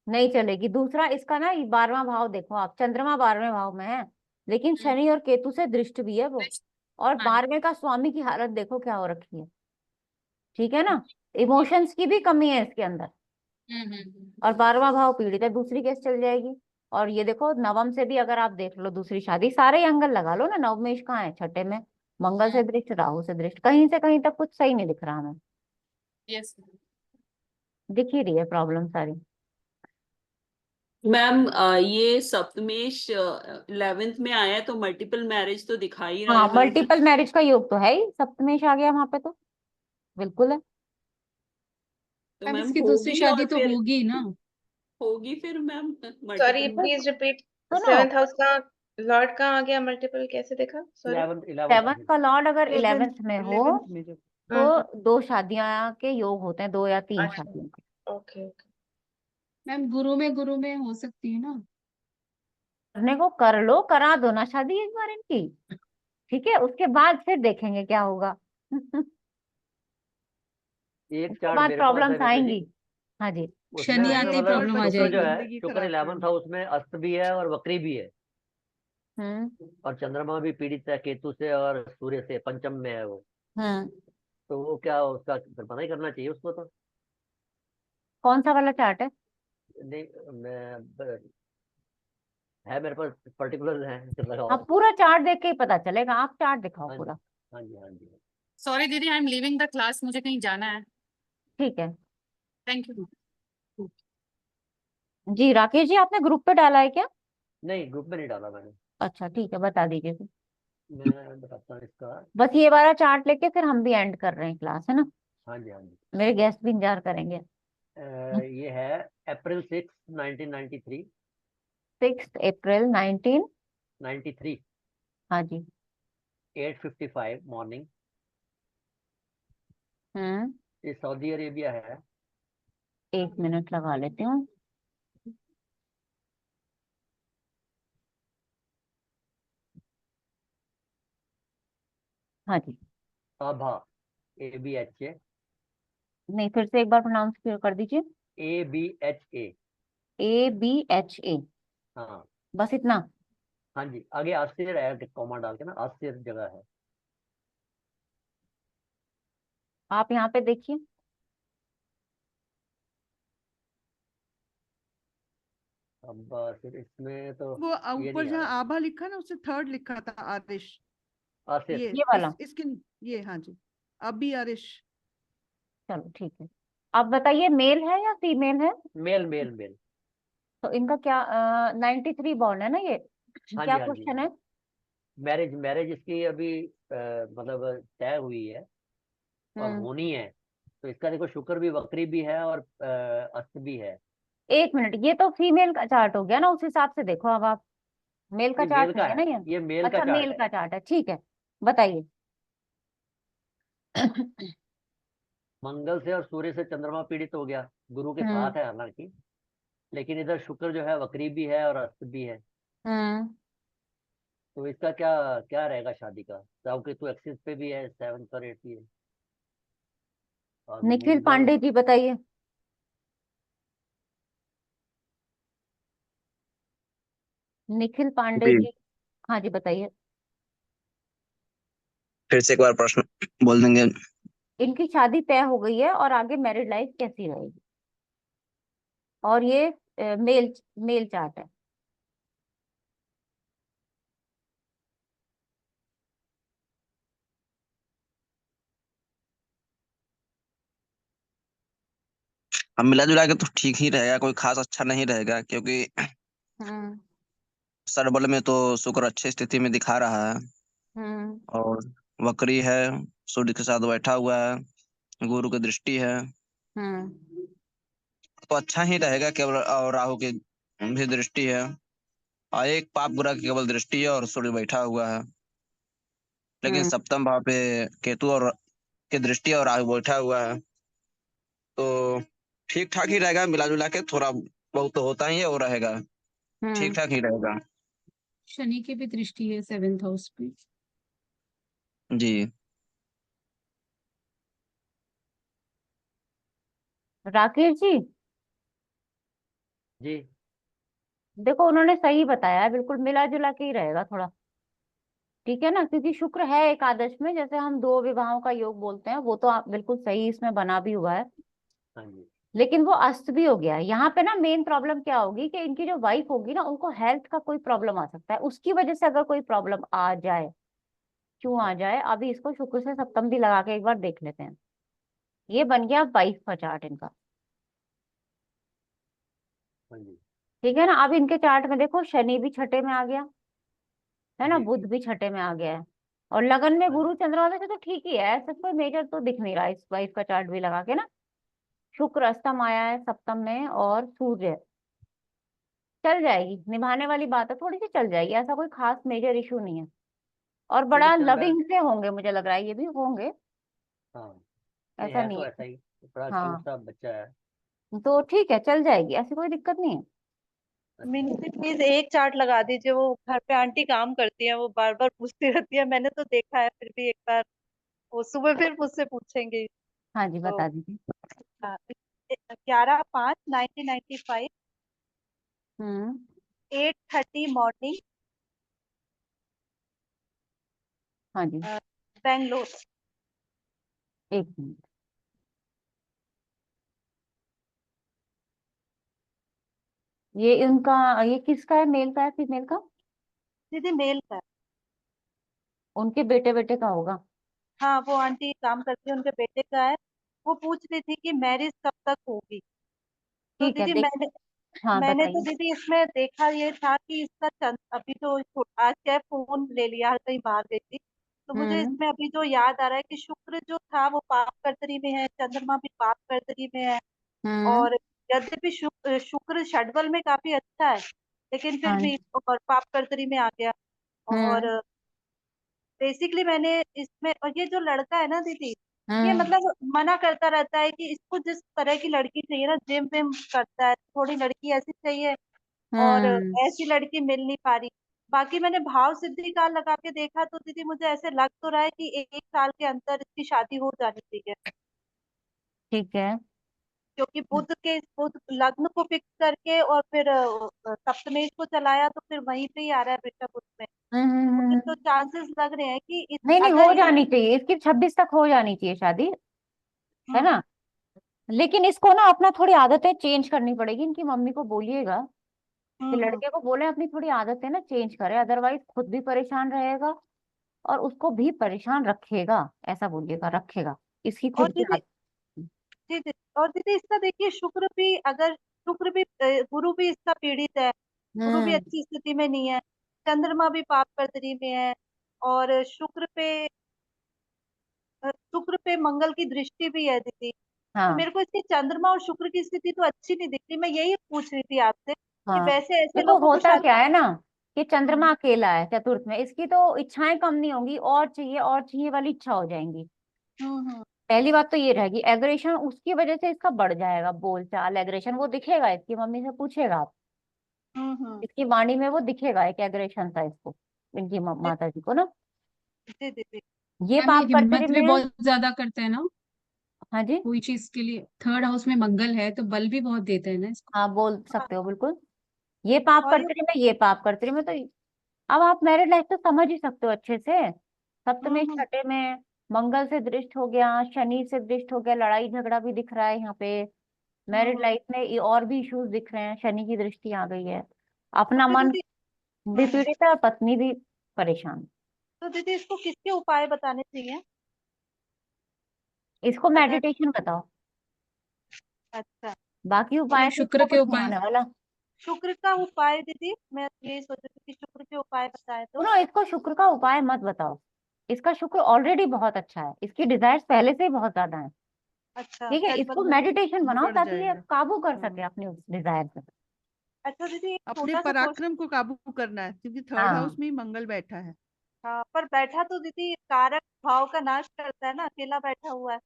नहीं चलेगी। दूसरा इसका ना 12वां भाव देखो आप, चंद्रमा 12वें भाव में है, लेकिन शनि और केतु से दृष्ट भी है वो, और हाँ। 12वें का स्वामी की हालत देखो क्या हो रखी है। ठीक है ना, इमोशंस की भी कमी है इसके अंदर, और 12वां भाव पीड़ित है, दूसरी केस चल जाएगी। और ये देखो, नवम से भी अगर आप देख लो दूसरी शादी, सारे ही एंगल लगा लो ना, नवमेश कहाँ है, छठे में, मंगल से दृष्ट, राहु से दृष्ट, कहीं से कहीं तक कुछ सही नहीं दिख रहा हमें, यस। दिख ही रही है प्रॉब्लम सारी। मैम ये सप्तमेश 11th में आया है तो मल्टीपल मैरिज तो दिखा ही रहा हाँ, है मैम। मल्टीपल मैरिज का योग तो है ही, सप्तमेश आ गया वहां पे तो बिल्कुल है। तो मैम मैम इसकी दूसरी होगी शादी और तो फिर होगी ना। होगी फिर ma'am sorry multiple. Please repeat. सुनो, 7th हाउस का लॉर्ड कहाँ आ गया? मल्टीपल कैसे देखा? सॉरी। 11th 7 का लॉर्ड अगर 11th 11th में हो 11th में जब तो दो शादियां के योग होते हैं, दो या तीन अच्छा। शादियों के। Okay okay. मैम गुरु में हो सकती है ना। करने को कर लो, करा दो ना शादी एक बार इनकी, ठीक है, उसके बाद फिर देखेंगे क्या होगा। एक उसके चार्ट बाद मेरे पास है प्रॉब्लम्स रीता जी, आएंगी। हाँ जी। उसमें शनि उसमें आते ही मतलब प्रॉब्लम आ शुक्र जो जाएगी। है, जिंदगी शुक्र खराब कर 11th हाउस में अस्त भी है और वक्री भी है, हम्म। और चंद्रमा भी पीड़ित है केतु से और सूर्य से, पंचम में है वो। हम्म। तो वो क्या, उसका फिर पता ही करना चाहिए उसको तो। कौन सा वाला चार्ट है? नहीं है मेरे पास पर्टिकुलर है लगा हाँ, हुआ। पूरा चार्ट देख के ही पता चलेगा, आप चार्ट दिखाओ हाँ जी, पूरा। हाँ जी, हाँ जी। सॉरी दीदी, I am leaving the class, मुझे कहीं जाना है। ठीक है। Thank you. जी राकेश जी, आपने ग्रुप पे डाला है क्या? नहीं, ग्रुप में नहीं डाला मैंने। अच्छा ठीक है, बता दीजिए फिर। मैं बताता हूँ इसका। बस ये वाला चार्ट लेके फिर हम भी एंड कर रहे हैं क्लास, है ना? हाँ जी, हाँ जी। मेरे गेस्ट भी इंतजार करेंगे। ये है अप्रैल 6, 1993। 6 अप्रैल 19। 93। हाँ जी। 8:55 मॉर्निंग। हम्म। ये सऊदी अरेबिया है। 1 मिनट लगा लेती हूँ। हाँ जी। आभा, ABHA। नहीं, फिर से एक बार प्रोनाउंस कर दीजिए। ABHA। ABHA। हाँ, बस इतना? हाँ जी, आगे आसिर है, कॉमा डाल के ना, आसिर जगह है। आप यहाँ पे देखिए। अब फिर इसमें तो वो ये ऊपर नहीं आ जहाँ रहा। आभा लिखा ना, उससे थर्ड लिखा था आरिश। आसिर। ये वाला? इसके ये, हाँ जी, अब भी आरिश। चलो ठीक है। आप बताइए, मेल है या फीमेल है? Male, male, male. तो इनका क्या 93 बॉर्न है ना ये? हाँ क्या जी, हाँ जी। क्वेश्चन है? मैरिज, मैरिज इसकी अभी मतलब तय हुई है और हम्म। होनी है। तो इसका देखो, शुक्र भी वक्री भी है और अस्त भी है। 1 मिनट, ये तो फीमेल का चार्ट हो गया ना, उस हिसाब से देखो अब आप। मेल का ये चार्ट मेल का नहीं है है, ना ये? ये मेल का अच्छा, चार्ट मेल है। का चार्ट है, ठीक है। बताइए। मंगल से और सूर्य से चंद्रमा पीड़ित हो गया, गुरु के हम्म। साथ है हालांकि। लेकिन इधर शुक्र जो है वक्री भी है और अस्त भी है। हम्म। तो इसका क्या क्या रहेगा शादी का? राहु केतु एक्सिस पे भी है, 7th और 8th भी है। और निखिल मंगल। पांडे जी बताइए। निखिल पांडे जी, जी। हाँ जी, बताइए। फिर से एक बार प्रश्न बोल देंगे? इनकी शादी तय हो गई है और आगे मैरिड लाइफ कैसी रहेगी? और ये मेल मेल चार्ट है। अब मिला जुला के तो ठीक ही रहेगा, कोई खास अच्छा नहीं रहेगा, क्योंकि हम्म। सरबल में तो शुक्र अच्छी स्थिति में दिखा रहा है, हम्म। और वक्री है, सूर्य के साथ बैठा हुआ है, गुरु की दृष्टि है, हम्म। तो अच्छा ही रहेगा केवल। और राहु की भी दृष्टि है, और एक पाप ग्रह की केवल दृष्टि है, और सूर्य बैठा हुआ है। लेकिन हम्म। सप्तम भाव पे केतु और की दृष्टि है और राहु बैठा हुआ है, तो ठीक ठाक ही रहेगा। मिला जुला के थोड़ा बहुत तो होता ही है, वो रहेगा, ठीक हम्म। ठाक ही रहेगा। शनि की भी दृष्टि है 7th हाउस पे। जी। राकेश जी, जी। देखो उन्होंने सही बताया है, बिल्कुल मिला जुला के ही रहेगा थोड़ा। ठीक है ना, क्योंकि शुक्र है एकादश में, जैसे हम दो विवाहों का योग बोलते हैं, वो तो आप बिल्कुल सही इसमें बना भी हुआ है। हाँ जी। लेकिन वो अस्त भी हो गया है यहाँ पे ना। मेन प्रॉब्लम क्या होगी कि इनकी जो वाइफ होगी ना, उनको हेल्थ का कोई प्रॉब्लम आ सकता है, उसकी वजह से अगर कोई प्रॉब्लम आ जाए। क्यों आ जाए, अभी इसको शुक्र से सप्तम भी लगा के एक बार देख लेते हैं। ये बन गया वाइफ का चार्ट इनका। हाँ जी, ठीक है ना, अब इनके चार्ट में देखो, शनि भी छठे में आ गया, है ना, जी, बुध जी। भी छठे में आ गया है। और लगन में हाँ गुरु जी, चंद्रमा में से तो ठीक ही है, ऐसा कोई मेजर तो दिख नहीं रहा इस वाइफ का चार्ट भी लगा के ना। शुक्र अष्टम आया है सप्तम में, और सूर्य चल जाएगी, निभाने वाली बात है, थोड़ी सी चल जाएगी, ऐसा कोई खास मेजर इशू नहीं है। और ठीक है, बड़ा चल रहा है। लविंग से होंगे, मुझे लग रहा है ये भी होंगे। हाँ, नहीं ऐसा है नहीं तो है। ऐसा ही, बड़ा क्यूट हाँ, सा बच्चा है। तो ठीक है, चल जाएगी, ऐसी कोई दिक्कत नहीं है। मीनू जी प्लीज एक चार्ट लगा दीजिए, वो घर पे आंटी काम करती है, वो बार बार पूछती रहती है, मैंने तो देखा है, फिर भी एक बार वो सुबह फिर मुझसे पूछेंगे। हाँ जी, तो बता दीजिए। 11/5/1995, हम्म 8:30 मॉर्निंग, हाँ जी, बेंगलोर। एक मिनट। ये उनका, ये किसका है, मेल का है फीमेल का? दीदी मेल का है। उनके बेटे बेटे का होगा। हाँ वो आंटी काम करती है, उनके बेटे का है। वो पूछ रही थी कि मैरिज कब तक होगी। तो ठीक है, दीदी देख। मैंने हाँ, मैंने तो बताइए। दीदी इसमें देखा ये था कि इसका अभी तो आज क्या है, फोन ले लिया, कहीं बाहर गई थी, तो मुझे हम्म इसमें अभी जो याद आ रहा है कि शुक्र जो था वो पाप कर्तरी में है, चंद्रमा भी पाप कर्तरी में है। हम्म और यद्यपि शुक्र षडबल में काफी अच्छा है, लेकिन फिर हाँ। भी और पाप कर्तरी में आ गया। और हम्म बेसिकली मैंने इसमें, और ये जो लड़का है ना दीदी, ये हम्म मतलब मना करता रहता है कि इसको जिस तरह की लड़की चाहिए ना, जिम विम करता है, थोड़ी लड़की ऐसी चाहिए, और हम्म ऐसी लड़की मिल नहीं पा रही। बाकी मैंने भाव सिद्धि काल लगा के देखा तो दीदी मुझे ऐसे लग तो रहा है कि 1 साल के अंदर इसकी शादी हो जानी चाहिए, ठीक है। क्योंकि बुध लग्न को फिक्स करके और फिर सप्तमेश को चलाया, तो फिर वहीं पे ही आ रहा है वृषभ उसमें। तो मुझे तो हम्म। चांसेस लग रहे हैं कि नहीं नहीं, अगर हो ये जानी चाहिए इसकी, 26 तक हो जानी चाहिए शादी, है हम्म ना? लेकिन इसको ना अपना थोड़ी आदतें चेंज करनी पड़ेगी, इनकी मम्मी को बोलिएगा कि हम्म लड़के को बोले अपनी थोड़ी आदतें ना चेंज करे, अदरवाइज खुद भी परेशान रहेगा और उसको भी परेशान रखेगा, ऐसा बोलिएगा, रखेगा। इसकी और खुद की दीदी आदत। दीदी और दीदी इसका देखिए, शुक्र भी अगर, शुक्र भी गुरु भी इसका पीड़ित है, गुरु भी हम्म अच्छी स्थिति में नहीं है, चंद्रमा भी पाप कर्तरी में है, और शुक्र पे मंगल की दृष्टि भी है दीदी। तो हाँ मेरे को इसकी चंद्रमा और शुक्र की स्थिति तो अच्छी नहीं दिख रही, मैं यही पूछ रही थी आपसे कि हाँ। वैसे ऐसे देखो लोगों को होता शायद। क्या है ना, कि हम्म चंद्रमा अकेला है चतुर्थ में, इसकी तो इच्छाएं कम नहीं होंगी, और चाहिए वाली इच्छा हो जाएंगी। हम्म। पहली बात तो ये रहेगी, एग्रेशन उसकी वजह से इसका बढ़ जाएगा, बोलचाल एग्रेशन वो दिखेगा, इसकी मम्मी से पूछेगा आप, हम्म। इसकी वाणी में वो दिखेगा एक एग्रेशन था इसको, इनकी माता जी को ना। जी दीदी। ये मैम ये पाप कर्तरी हिम्मत भी में है। बहुत ज्यादा करता है ना, हाँ जी। कोई चीज के लिए। थर्ड हाउस में मंगल है तो बल भी बहुत देता है ना इसको। हाँ, बोल हाँ, सकते हो बिल्कुल। ये पाप और ये कर्तरी में, ये पाप कर्तरी में, तो अब आप मैरिड लाइफ तो समझ ही सकते हो अच्छे से। सप्तमेश हम्म। छठे में, मंगल से दृष्ट हो गया, शनि से दृष्ट हो गया, लड़ाई झगड़ा भी दिख रहा है यहाँ पे। मैरिड हम्म। लाइफ में ये और भी इश्यूज दिख रहे हैं, शनि की दृष्टि आ गई है, तो अपना फिर मन दीदी भी पीड़ित है और पत्नी भी परेशान। तो दीदी इसको किसके उपाय बताने चाहिए? इसको अगर मेडिटेशन बताओ, अच्छा, बाकी उपाय मतलब से शुक्र इसको के कुछ नहीं उपाय। होने वाला। शुक्र का उपाय दीदी, मैं यही सोच रही थी कि शुक्र के उपाय बताए तो। सुनो, इसको शुक्र का उपाय मत बताओ, इसका शुक्र ऑलरेडी बहुत अच्छा है, इसकी डिजायर्स पहले से ही बहुत ज्यादा है। अच्छा, ठीक है, षडबल इसको में। मेडिटेशन बनाओ बढ़ ताकि ये जाएगा। काबू कर सके हाँ, अपने उस डिजायर पे। अच्छा दीदी एक अपने छोटा सा क्वेश्चन। पराक्रम को काबू करना है क्योंकि थर्ड हाउस हाँ में ही मंगल बैठा है। हाँ, पर बैठा तो दीदी कारक भाव का नाश करता है ना, अकेला बैठा हुआ है,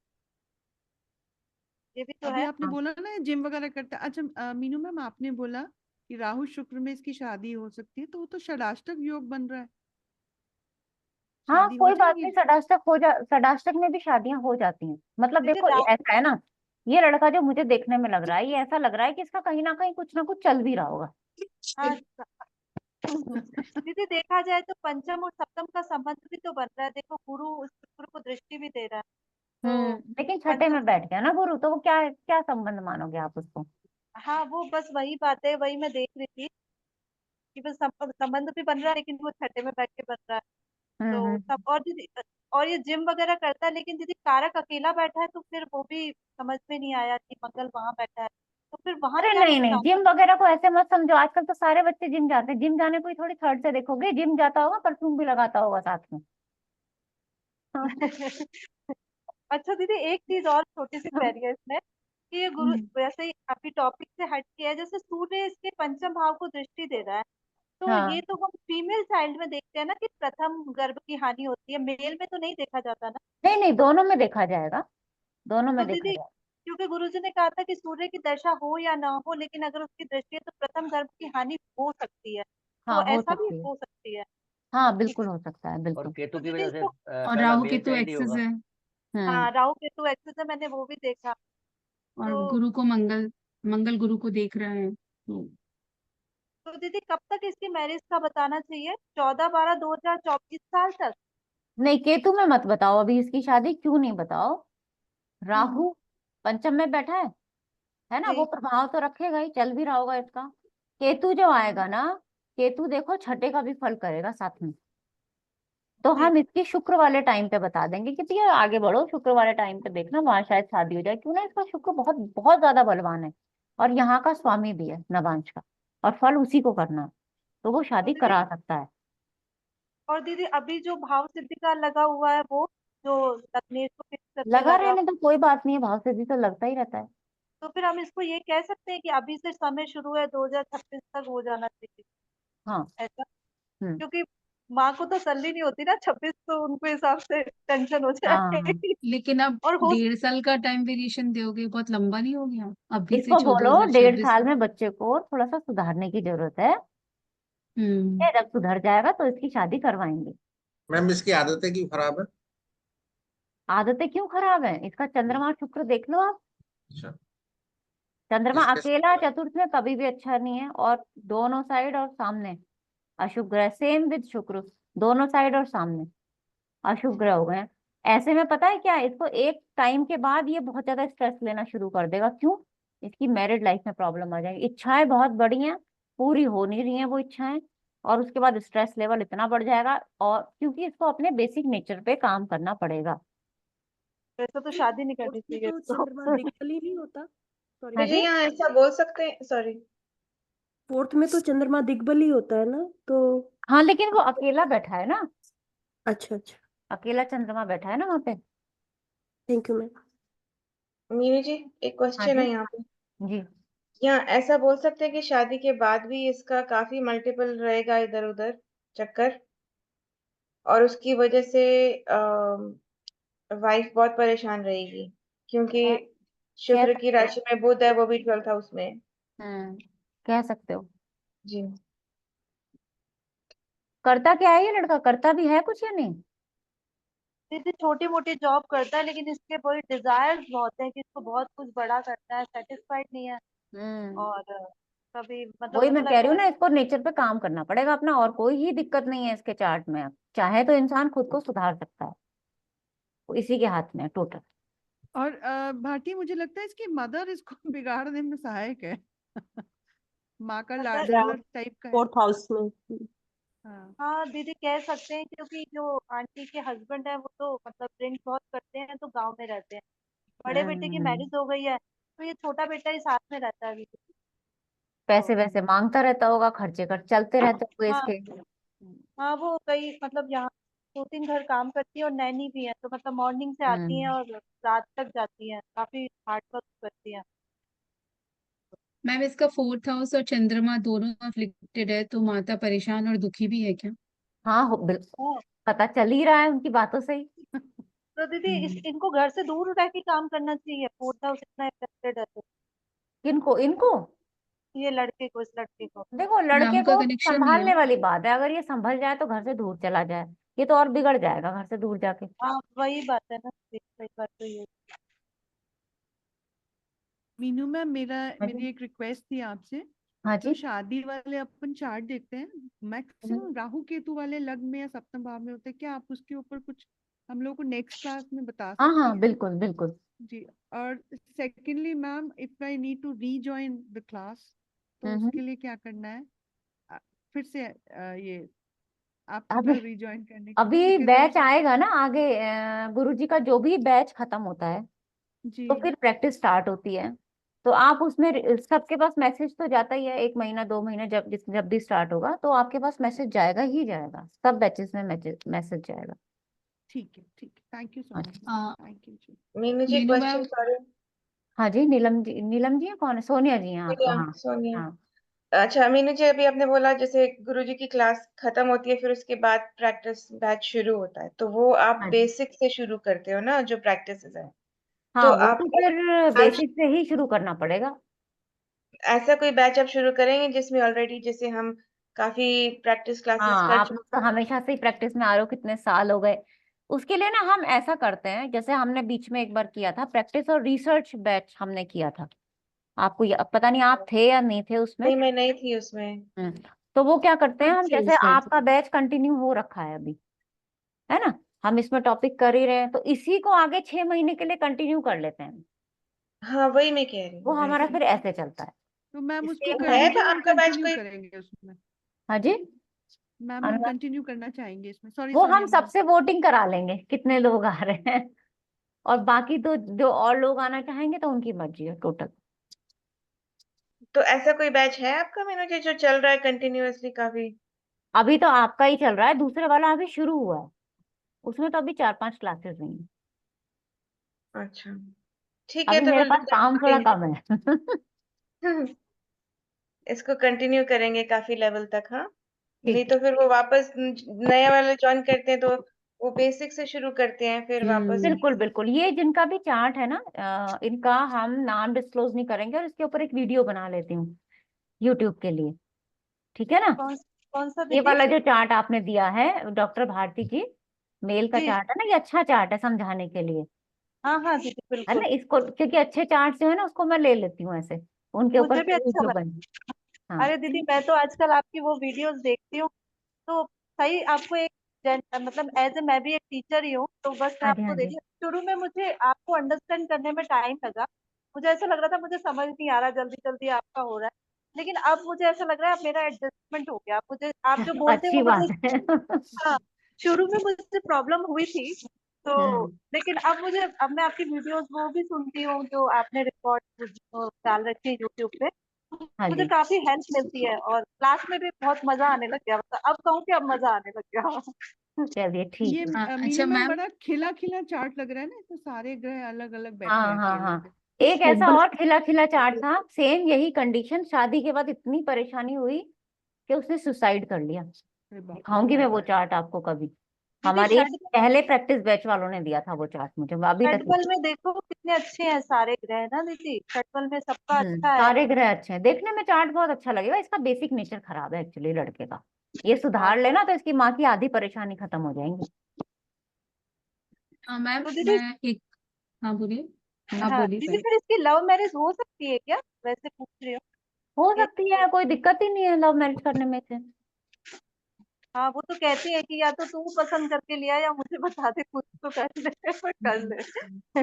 ये भी तो अभी है। आपने हाँ बोला ना जिम वगैरह करता है। अच्छा मीनू मैम, आपने बोला कि राहु शुक्र में इसकी शादी हो सकती है, तो वो तो षडाष्टक योग बन रहा है, हाँ, शादी हो कोई बात जाएगी। नहीं, षडाष्टक में भी शादियां हो जाती हैं। मतलब दीदी देखो, ये ऐसा है ना, ये लड़का जो मुझे देखने में लग रहा है, ये ऐसा लग रहा है कि इसका कहीं ना कुछ चल भी रहा होगा। हाँ दीदी देखा जाए तो पंचम और सप्तम का संबंध भी तो बन रहा है, देखो गुरु शुक्र को दृष्टि भी दे रहा है, तो लेकिन छठे पंचम। में बैठ गया ना गुरु, तो वो क्या क्या संबंध मानोगे आप उसको? हाँ वो बस वही बात है, वही मैं देख रही थी कि बस संबंध भी बन रहा है, लेकिन वो छठे में बैठ के बन रहा है। तो हम्म। सब, और दीदी और ये जिम वगैरह करता है, लेकिन दीदी कारक अकेला बैठा है, तो फिर वो भी समझ में नहीं आया कि मंगल वहां बैठा है, तो फिर वहां अरे क्या नहीं नहीं, नुकसान। जिम वगैरह को ऐसे मत समझो, आजकल तो सारे बच्चे जिम जाते हैं, जिम जाने को ही थोड़ी थर्ड से देखोगे, जिम जाता होगा परफ्यूम भी लगाता होगा साथ में। हाँ। अच्छा दीदी एक चीज और छोटी सी हाँ। क्वेरी है इसमें, कि ये गुरु हम्म, वैसे ही अभी टॉपिक से हट के है, जैसे सूर्य इसके पंचम भाव को दृष्टि दे रहा है, तो ये हाँ। तो हम फीमेल चाइल्ड में देखते हैं ना कि प्रथम गर्भ की हानि होती है, मेल में तो नहीं देखा जाता ना। नहीं नहीं, दोनों में देखा जाएगा, दोनों तो में देखा दीदी जाएगा। क्योंकि गुरुजी ने कहा था कि सूर्य की दशा हो या ना हो, लेकिन अगर उसकी दृष्टि है तो प्रथम गर्भ की हानि हो सकती है, तो हाँ, हो ऐसा भी सकती है। हो सकती है। हाँ, ठीक बिल्कुल है। हो सकता है, और बिल्कुल। केतु की दीदी वजह से इसको, और पहला राहु मेल केतु चाइल्ड ही एक्सेस होगा। है। हाँ राहु केतु एक्सेस है, मैंने वो भी देखा। और तो गुरु को मंगल मंगल गुरु को देख रहा है, तो दीदी कब तक इसकी मैरिज का बताना चाहिए? 14/12/2024 साल तक? नहीं, केतु में मत बताओ अभी इसकी शादी, क्यों नहीं बताओ। राहु पंचम में बैठा है ना, वो जी। प्रभाव तो रखेगा ही, चल भी रहा होगा इसका। केतु जो आएगा ना, केतु देखो छठे का भी फल करेगा साथ में। तो जी। हम इसकी शुक्र वाले टाइम पे बता देंगे कि भैया आगे बढ़ो, शुक्र वाले टाइम पे देखना, वहां शायद शादी हो जाए। क्यों ना, इसका शुक्र बहुत बहुत ज्यादा बलवान है, और यहाँ का स्वामी भी है नवांश का, और फल उसी को करना है, तो वो और शादी दीदी करा सकता है। अभी जो भाव सिद्धि का लगा हुआ है, वो जो लग्नेश को फिक्स करके लगा लगा, रहने तो कोई बात नहीं है, भाव सिद्धि तो लगता ही रहता है। तो फिर हम इसको ये कह सकते हैं कि अभी से समय शुरू है, 2026 तक हो जाना चाहिए हाँ। ऐसा? हम्म। क्योंकि माँ को तसल्ली नहीं होती ना, 26 तो उनको हिसाब से टेंशन हो हाँ, जाएगी। लेकिन अब और हो 1.5 साल का टाइम वेरिएशन दोगे, बहुत लंबा नहीं हो गया? अभी से इसको बोलो 2026 1.5 साल तक। में बच्चे को थोड़ा सा सुधारने की जरूरत है। हम्म। जब सुधर जाएगा तो इसकी शादी करवाएंगे। मैम इसकी आदतें क्यों खराब है? आदतें क्यों खराब है, इसका चंद्रमा शुक्र देख लो आप। अच्छा, चंद्रमा किस किस अकेला चतुर्थ में कभी भी अच्छा नहीं है, और दोनों साइड और सामने अशुभ ग्रह, सेम विद शुक्र, दोनों साइड और सामने अशुभ ग्रह हो गए हैं। ऐसे में पता है क्या, इसको एक टाइम के बाद ये बहुत ज्यादा स्ट्रेस लेना शुरू कर देगा। क्यों? इसकी मैरिड लाइफ में प्रॉब्लम आ जाएगी, इच्छाएं बहुत बड़ी हैं, पूरी हो नहीं रही हैं वो इच्छाएं, और उसके बाद स्ट्रेस लेवल इतना बढ़ जाएगा, और क्योंकि इसको अपने बेसिक नेचर पे काम करना पड़ेगा। वैसे तो शादी नहीं करनी उसमें चाहिए तो इसको। चंद्रमा दिग्बल ही नहीं होता। सॉरी, हाँ तो जी। जी यहाँ ऐसा बोल सकते हैं, सॉरी। फोर्थ में तो चंद्रमा दिग्बल ही होता है ना, तो हाँ, लेकिन वो अकेला बैठा है ना, अच्छा अच्छा। अकेला चंद्रमा बैठा है ना वहां पे। Thank you ma'am. Meenu ji, एक हाँ क्वेश्चन जी। है यहाँ पे। जी। यहाँ ऐसा बोल सकते हैं कि शादी के बाद भी इसका काफी मल्टीपल रहेगा इधर उधर चक्कर, और उसकी वजह से वाइफ बहुत परेशान रहेगी, क्योंकि कह कह शुक्र की सकते हो। राशि में बुध है, वो भी 12th हाउस में है। हम्म। कह सकते हो। जी। करता क्या है ये लड़का, करता भी है कुछ या नहीं? दीदी छोटी मोटी जॉब करता है, लेकिन इसके वही डिजायर्स बहुत है कि इसको बहुत कुछ बड़ा करना है, सेटिस्फाइड नहीं है। हम्म। और कभी मतलब वही मुझे मैं कह रही लगता हूँ है, ना, इसको नेचर पे काम करना पड़ेगा अपना, और कोई ही दिक्कत नहीं है इसके चार्ट में। अब चाहे तो इंसान खुद को सुधार सकता है, वो इसी के हाथ में है टोटल। और भाटी, मुझे लगता है इसकी मदर इसको बिगाड़ने में सहायक है। माँ का अगर लाडला टाइप का है। फोर्थ हाउस में। हाँ। हाँ दीदी कह सकते हैं, क्योंकि जो आंटी के हस्बैंड है वो तो मतलब ड्रिंक बहुत करते हैं, तो गांव में रहते हैं। बड़े बेटे की हम्म। मैरिज हो गई है, तो ये छोटा बेटा ही साथ में रहता है अभी। पैसे तो वैसे मांगता रहता होगा, खर्चे कर चलते रहते होंगे हाँ इसके। हाँ, वो कई मतलब यहाँ 2-3 घर काम करती है, और नैनी भी है, तो मतलब मॉर्निंग से आती हैं हम्म। और रात तक जाती हैं, काफी हार्ड वर्क करती हैं। मैम इसका 4th हाउस और चंद्रमा दोनों अफ्लिक्टेड है, तो माता परेशान और दुखी भी है क्या? हाँ, बिल्कुल हाँ, पता चल ही रहा है उनकी बातों से ही। तो दीदी हम्म। इनको घर से दूर रह के काम करना चाहिए, 4th हाउस इतना इफेक्टेड है तो। किनको, इनको? ये लड़के को, इस लड़के को। देखो, लड़के राहु का को कनेक्शन भी है। संभालने वाली बात है, अगर ये संभल जाए तो घर से दूर चला जाए, ये तो और बिगड़ जाएगा घर से दूर जाके। हाँ वही बात है ना, वही बात तो ये। मीनू मैम, हाँ मेरी जी। एक रिक्वेस्ट थी आपसे। हाँ जो जी। शादी वाले अपन चार्ट देखते हैं, मैक्सिमम राहु केतु वाले लग्न में या सप्तम भाव में होते हैं, क्या आप उसके ऊपर कुछ हम लोग को नेक्स्ट क्लास में बता हाँ सकती हाँ, हैं? बिल्कुल बिल्कुल। जी। और secondly ma'am, if I need to rejoin the class, तो हम्म। उसके लिए क्या करना है? फिर से ये आपके अब पास रीजॉइन करने के लिए, अभी बिकॉज आई बैच आएगा ना आगे, गुरुजी का जो भी बैच खत्म होता है जी। तो फिर प्रैक्टिस स्टार्ट होती है। तो आप उसमें सबके पास मैसेज तो जाता ही है, 1 महीना 2 महीने, जब भी स्टार्ट होगा तो आपके पास मैसेज जाएगा ही जाएगा, सब बैचेस में मैसेज जाएगा। ठीक है, ठीक है, थैंक यू सो मच, हाँ, थैंक यू जी। Meenu ji, Meenu question, ma'am. Sorry. हाँ जी, नीलम जी, नीलम जी हैं कौन है, सोनिया जी हैं आपको, सोनिया, हाँ। सोनिया। हाँ। अच्छा मीनू जी, अभी आपने बोला जैसे गुरुजी की क्लास खत्म होती है, फिर उसके बाद प्रैक्टिस बैच शुरू होता है, तो वो आप हाँ जी। बेसिक से शुरू करते हो ना, जो प्रैक्टिस है? हाँ तो वो आप तो फिर बेसिक से ही शुरू करना पड़ेगा। ऐसा कोई बैच आप शुरू करेंगे जिसमें ऑलरेडी जैसे हम काफी प्रैक्टिस क्लासेस हाँ कर आप लोग चुके तो हमेशा से ही प्रैक्टिस में आ रहे हो, कितने साल हो गए। उसके लिए ना हम ऐसा करते हैं, जैसे हमने बीच में एक बार किया था प्रैक्टिस और रिसर्च बैच हमने किया था। आपको पता नहीं आप थे या नहीं थे उसमें। नहीं, मैं नहीं थी उसमें। हम्म, तो वो क्या करते हैं, हम अच्छे जैसे उसमें आपका बैच कंटिन्यू हो रखा है अभी, है ना, हम इसमें टॉपिक कर ही रहे हैं, तो इसी को आगे 6 महीने के लिए कंटिन्यू कर लेते हैं। हाँ, वही मैं कह रही वो हूँ, हमारा वही। फिर ऐसे चलता है। तो मैम उसको सेम है करेंगे, तो हम आपका बैच कंटिन्यू कोई? करेंगे उसमें। हाँ जी। मैम हम अनुराग, कंटिन्यू करना चाहेंगे इसमें। सॉरी वो सॉरी हम अनुराग। सबसे वोटिंग करा लेंगे कितने लोग आ रहे हैं, और बाकी तो जो और लोग आना चाहेंगे तो उनकी मर्जी है टोटल। तो ऐसा कोई बैच है आपका मैंने जो चल रहा है कंटिन्यूअसली काफी? अभी तो आपका ही चल रहा है, दूसरे वाला अभी शुरू हुआ है, उसमें तो अभी 4-5 क्लासेस हुई हैं। अच्छा, ठीक है, अभी तो मेरे फिर पास काम थोड़ा कम है। इसको कंटिन्यू करेंगे काफी लेवल तक। हाँ, नहीं ठीक है। तो फिर वो वापस नया वाला ज्वाइन करते हैं तो वो बेसिक से शुरू करते हैं, फिर वापस बिल्कुल बिल्कुल, ये जिनका भी चार्ट है ना, इनका हम नाम डिस्क्लोज नहीं करेंगे, और इसके ऊपर एक वीडियो बना लेती हूँ यूट्यूब के लिए, ठीक है ना। कौन कौन सा ये दीदी? वाला जो चार्ट आपने दिया है डॉक्टर भारती जी, मेल का जी चार्ट है ना, ये अच्छा चार्ट है समझाने के लिए, हाँ हाँ दीदी, है बिल्कुल। ना। इसको क्योंकि अच्छे चार्ट जो है ना उसको मैं ले लेती हूँ ऐसे, उनके ऊपर मुझे भी फिर अच्छा वीडियो लगा। बनी। हाँ अरे दीदी, मैं तो आजकल आपकी वो वीडियोस देखती हूँ, तो सही आपको एक मतलब एज ए मैं भी एक टीचर ही हूँ, तो बस मैं हाँ जी आपको हाँ जी। देखी। शुरू में मुझे आपको अंडरस्टैंड करने में टाइम लगा, मुझे ऐसा लग रहा था मुझे समझ नहीं आ रहा, जल्दी जल्दी आपका हो रहा है। लेकिन अब मुझे ऐसा लग रहा है अब मेरा एडजस्टमेंट हो गया, मुझे आप जो बोलते हैं अच्छी वो बात मुझे। है। हाँ, शुरू में मुझे प्रॉब्लम हुई थी, तो हम्म। लेकिन अब मैं आपकी वीडियोस वो भी सुनती हूँ जो आपने रिकॉर्ड डाल रखी है यूट्यूब पे, हाँ मुझे जी। काफी हेल्प मिलती है, और क्लास में भी बहुत मजा आने लग गया, मतलब अब कहूँ कि अब मजा आने लग गया। चलिए ठीक ये है। हाँ, मीनू अच्छा मैम मैम। बड़ा खिला खिला चार्ट लग रहा है ना, तो सारे ग्रह अलग अलग बैठे हाँ हैं हाँ अकेले हाँ, से। एक ऐसा और खिला खिला चार्ट था, सेम यही कंडीशन, शादी के बाद इतनी परेशानी हुई कि उसने सुसाइड कर लिया। अरे बाप रे। दिखाऊंगी मैं वो चार्ट आपको कभी, दीदी हमारे पहले प्रैक्टिस बैच वालों ने दिया था वो चार्ट मुझे, अभी तक। षटबल में देखो कितने अच्छे हैं सारे ग्रह ना दीदी, षटबल में सबका अच्छा है। सारे ग्रह अच्छे हैं, देखने में चार्ट बहुत अच्छा लगेगा। इसका बेसिक नेचर खराब है एक्चुअली लड़के का, ये हाँ सुधार लेना तो इसकी माँ की आधी परेशानी खत्म हो जाएंगी। हाँ मैम, तो दीदी, मैं एक, हाँ बोलिए, आप हाँ बोलिए दीदी, पहले। फिर इसकी लव मैरिज हो सकती है क्या, वैसे पूछ रही हूँ हो कि। सकती है, कोई दिक्कत ही नहीं है लव मैरिज करने में से। हाँ, वो तो कहती है कि या तो तू पसंद करके लिया या मुझे बता दे, कुछ तो कर ले पर कर ले।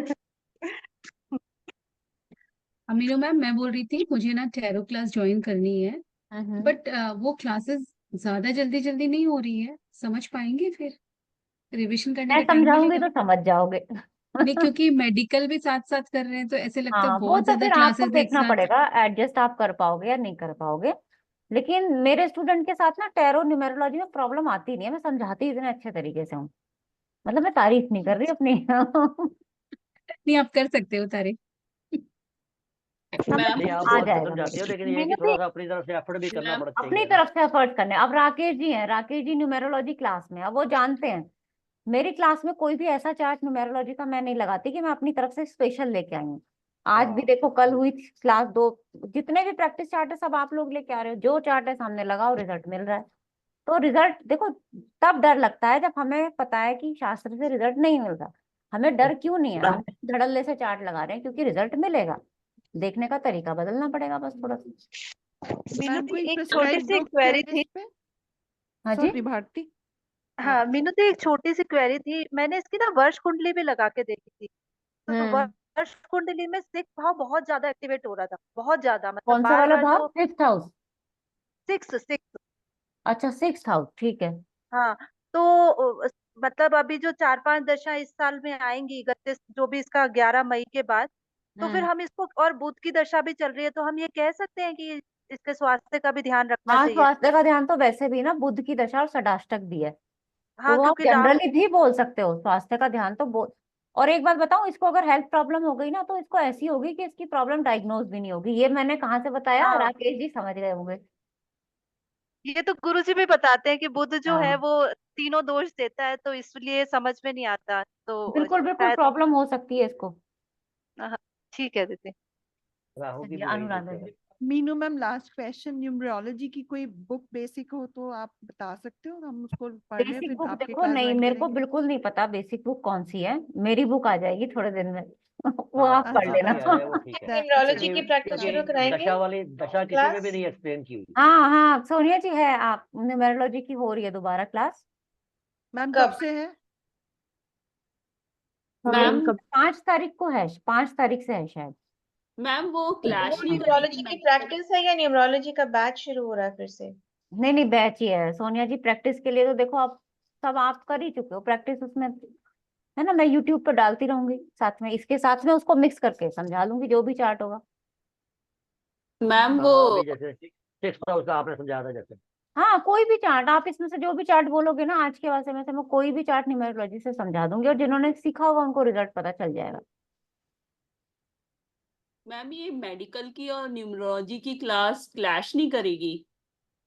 अमीनो मैम, मैं बोल रही थी मुझे ना टैरो क्लास ज्वाइन करनी है, बट वो क्लासेस ज्यादा जल्दी जल्दी नहीं हो रही है, समझ पाएंगे फिर? रिवीजन करने मैं का टाइम समझाऊंगी मिलेगा? तो समझ जाओगे। नहीं, क्योंकि मेडिकल भी साथ साथ कर रहे हैं तो ऐसे लगता है हाँ वो बहुत तो ज्यादा फिर आपको क्लासेस एक देखना साथ। पड़ेगा, एडजस्ट आप कर पाओगे या नहीं कर पाओगे। लेकिन मेरे स्टूडेंट के साथ ना टैरो न्यूमेरोलॉजी में प्रॉब्लम आती नहीं है, मैं समझाती इतने अच्छे तरीके से हूँ, मतलब मैं तारीफ नहीं कर रही अपनी। नहीं, आप कर सकते हो तारे। मैम, नहीं, आप आ बहुत जाएगा समझाते हो, लेकिन ये है कि मैंने थोड़ा सा अपनी तरफ से एफर्ट भी करना मैम, पड़ अपनी चाहिए ना। तरफ से एफर्ट करने। अब राकेश जी हैं, राकेश जी न्यूमेरोलॉजी क्लास में, अब वो जानते हैं मेरी क्लास में कोई भी ऐसा चार्ट न्यूमेरोलॉजी का मैं नहीं लगाती कि मैं अपनी तरफ से स्पेशल लेके आई हूँ। आज भी हाँ, देखो, कल हुई क्लास 2, जितने भी प्रैक्टिस चार्ट है सब आप लोग लेके आ रहे हो, जो चार्ट है सामने लगाओ, रिजल्ट मिल रहा है। तो रिजल्ट देखो, तब डर लगता है जब हमें पता है कि शास्त्र से रिजल्ट नहीं मिल रहा। हमें डर क्यों नहीं है, हम धड़ल्ले से चार्ट लगा रहे हैं क्योंकि रिजल्ट मिलेगा। देखने का तरीका बदलना पड़ेगा बस थोड़ा सा। मीनू मैम दी, कोई एक छोटी प्रिस्क्राइब सी बुक है क्वेरी थी। इस पे? हाँ जी। सॉरी भारती। हाँ मीनू दी, एक छोटी सी क्वेरी थी, मैंने इसकी ना वर्ष कुंडली भी लगा के देखी थी, तो हम्म। वर्ष कुंडली में सिक्स भाव बहुत ज्यादा एक्टिवेट हो रहा था, बहुत ज्यादा, मतलब कौन सा बार वाला बार भाव, जो। 6th house? Six six. अच्छा 6th हाउस, ठीक है। हाँ, तो मतलब अभी जो 4-5 दशा इस साल में आएंगी, 31 जो भी इसका 11 मई के बाद, तो फिर हम्म। हम इसको, और बुध की दशा भी चल रही है, तो हम ये कह सकते हैं कि इसके स्वास्थ्य का भी ध्यान रखना हाँ चाहिए। स्वास्थ्य का ध्यान तो वैसे भी ना, बुध की दशा और षडाष्टक भी है, तो हाँ, वो आप क्योंकि राहु। जनरली भी बोल सकते हो, स्वास्थ्य का ध्यान तो बोल। और एक बात बताऊं, इसको अगर हेल्थ प्रॉब्लम हो गई ना तो इसको ऐसी होगी कि इसकी प्रॉब्लम डायग्नोज भी नहीं होगी। ये मैंने कहाँ से बताया, हाँ, राकेश जी समझ गए होंगे। ये तो गुरुजी भी बताते हैं कि बुध जो है हाँ वो तीनों दोष देता है, तो इसलिए समझ में नहीं आता, तो बिल्कुल बिल्कुल, शायद। प्रॉब्लम हो सकती है इसको। हाँ, ठीक है दीदी। राहु की चलिए भी वही अनुराधा दिक्कत जी। है। Meenu ma'am, last question, numerology की कोई बुक बेसिक हो तो आप बता सकते हो, हम उसको पढ़ लें, बेसिक फिर बुक आपके देखो, क्लास नहीं ज्वाइन मेरे को करेंगे। बिल्कुल नहीं पता बेसिक बुक कौन सी है। मेरी बुक आ जाएगी थोड़े दिन में वो हाँ आप पढ़ अच्छा, लेना आपकी आ अच्छा, जाए वो ठीक है, दैट्स न्यूमरोलॉजी ग्रेट। की क्योंकि प्रैक्टिस क्योंकि शुरू कराएंगे दशा किसी में भी क्लास। नहीं एक्सप्लेन की हुई। हाँ हाँ सोनिया जी है, आप न्यूमेरोलॉजी की हो रही है दोबारा क्लास। मैम कब कब? से है? मैम 5 तारीख को है, 5 तारीख से है शायद। मैम वो वो क्लैश नहीं न्यूमरोलॉजी करेगी की मैम? प्रैक्टिस है या न्यूमरोलॉजी का बैच शुरू हो रहा है फिर से? नहीं नहीं बैच ही है सोनिया जी। प्रैक्टिस के लिए तो देखो आप सब आप कर ही चुके हो प्रैक्टिस उसमें, है ना। मैं यूट्यूब पर डालती रहूंगी, साथ में इसके साथ में उसको मिक्स करके समझा लूंगी जो भी चार्ट होगा। मैम वो हाँ अभी जैसे 6 हाउस का आपने समझाया था जैसे। हाँ कोई भी चार्ट आप इसमें से जो भी चार्ट बोलोगे ना आज के वास्ते में से मैं कोई भी चार्ट न्यूमेरोलॉजी से समझा दूंगी, और जिन्होंने सीखा होगा उनको रिजल्ट पता चल जाएगा। मैम ये मेडिकल की और न्यूमरोलॉजी की क्लास क्लैश नहीं करेगी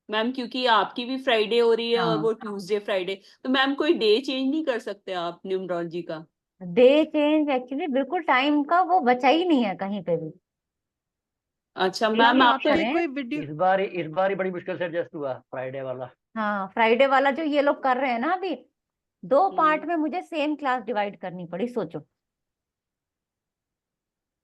मैम? क्योंकि आपकी भी फ्राइडे हो रही है और हाँ वो ट्यूसडे फ्राइडे, तो मैम कोई डे चेंज नहीं कर सकते आप न्यूमरोलॉजी का? डे चेंज एक्चुअली बिल्कुल टाइम का वो बचा ही नहीं है कहीं पे भी। अच्छा एक मैम मैम चेंज आपने आपके करें। कोई वीडियो, इस बार ही बड़ी मुश्किल से एडजस्ट हुआ फ्राइडे वाला। हाँ फ्राइडे वाला जो ये लोग कर रहे हैं ना अभी, 2 पार्ट हम्म, में मुझे सेम क्लास डिवाइड करनी पड़ी, सोचो।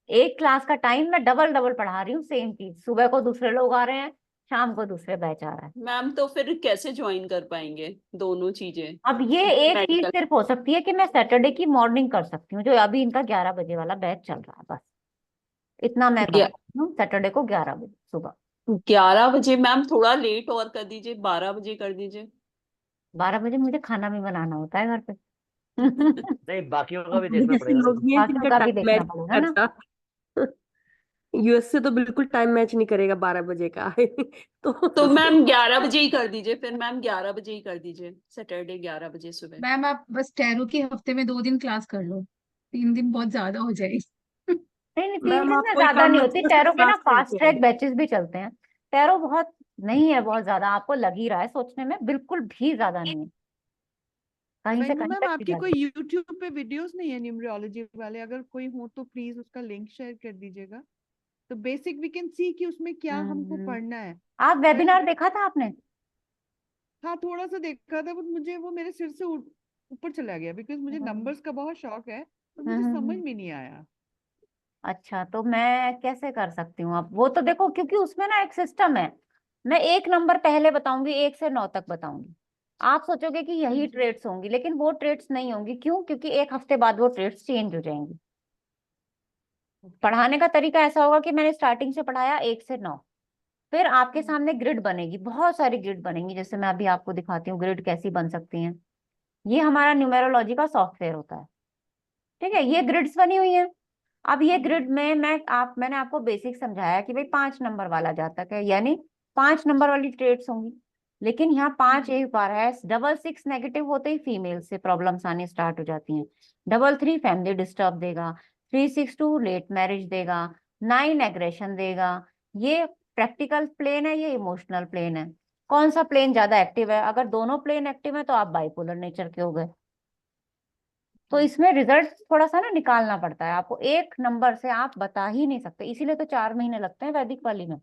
एक क्लास का टाइम मैं डबल डबल पढ़ा रही हूँ, सेम चीज। सुबह को दूसरे लोग आ रहे हैं, शाम को दूसरे बैच आ रहा है। मैम तो फिर कैसे ज्वाइन कर पाएंगे दोनों चीजें? अब ये एक चीज मेडिकल सिर्फ हो सकती है कि मैं सैटरडे की मॉर्निंग कर सकती हूँ, जो अभी इनका 11 बजे वाला बैच चल रहा है, बस इतना मैं कर सकती हूँ सैटरडे को 11 बजे सुबह। 11 बजे मैम? थोड़ा लेट और कर दीजिए, 12 बजे कर दीजिए। 12 बजे मुझे खाना भी बनाना होता है घर पे नहीं बाकियों का भी देखना जैसे पड़ेगा लोग लेकिन। नहीं है बाकियों जिनका का भी टाइम देखना मैच पड़ेगा ना। करता। यूएस से तो बिल्कुल टाइम मैच नहीं करेगा 12 बजे का तो तो मैम 11 बजे ही कर दीजिए फिर, मैम 11 बजे ही कर दीजिए, सैटरडे 11 बजे सुबह। मैम आप बस टैरो की हफ्ते में 2 दिन क्लास कर लो, 3 दिन बहुत ज्यादा हो जाएगी। नहीं नहीं 3 दिन मैम आप में कोई ज्यादा काम नहीं मत होती। करो, सिर्फ टैरो के ना क्लास फास्ट करके आओ। ट्रैक बैचेस भी चलते हैं। टैरो बहुत नहीं है, बहुत ज्यादा आपको लग ही रहा है सोचने में, बिल्कुल भी ज्यादा नहीं है, कहीं से मैनू कहीं मैम तक की आपके बात कोई है। यूट्यूब पे वीडियोस नहीं है न्यूमरोलॉजी वाले? अगर कोई हो तो प्लीज उसका लिंक शेयर कर दीजिएगा, तो बेसिक वी कैन सी कि उसमें क्या हमको हम्म। पढ़ना है। आप फिर वेबिनार देखा था आपने? हाँ, थोड़ा सा देखा था, बट मुझे वो मेरे सिर से ऊपर चला गया, बिकॉज मुझे हम्म नंबर्स का बहुत शौक है, तो हम्म मुझे हम्म, समझ हम्म। में नहीं आया। अच्छा तो मैं कैसे कर सकती हूँ? अब वो तो देखो, क्योंकि उसमें ना एक सिस्टम है। मैं एक नंबर पहले बताऊंगी, 1 से 9 तक बताऊंगी। आप सोचोगे कि यही ट्रेड्स होंगी, लेकिन वो ट्रेड्स नहीं होंगी। क्यों? क्योंकि एक हफ्ते बाद वो ट्रेड्स चेंज हो जाएंगी। पढ़ाने का तरीका ऐसा होगा कि मैंने स्टार्टिंग से पढ़ाया 1 से 9, फिर आपके सामने ग्रिड बनेगी, बहुत सारी ग्रिड बनेंगी, जैसे मैं अभी आपको दिखाती हूँ ग्रिड कैसी बन सकती हैं। ये हमारा न्यूमेरोलॉजी का सॉफ्टवेयर होता है, ठीक है। ये ग्रिड्स बनी हुई है। अब ये ग्रिड में मैंने आपको बेसिक समझाया कि भाई 5 नंबर वाला जातक है, यानी 5 नंबर वाली ट्रेड्स होंगी। लेकिन यहाँ 5 एक बार है, 666 नेगेटिव होते ही फीमेल से प्रॉब्लम्स आनी स्टार्ट हो जाती हैं। 33 फैमिली डिस्टर्ब देगा, 362 लेट मैरिज देगा, 9 एग्रेशन देगा। ये प्रैक्टिकल प्लेन है, ये इमोशनल प्लेन है। कौन सा प्लेन ज्यादा एक्टिव है? अगर दोनों प्लेन एक्टिव है तो आप बाइपोलर नेचर के हो गए। तो इसमें रिजल्ट थोड़ा सा ना निकालना पड़ता है आपको, एक नंबर से आप बता ही नहीं सकते। इसीलिए तो 4 महीने लगते हैं वैदिक वाली में।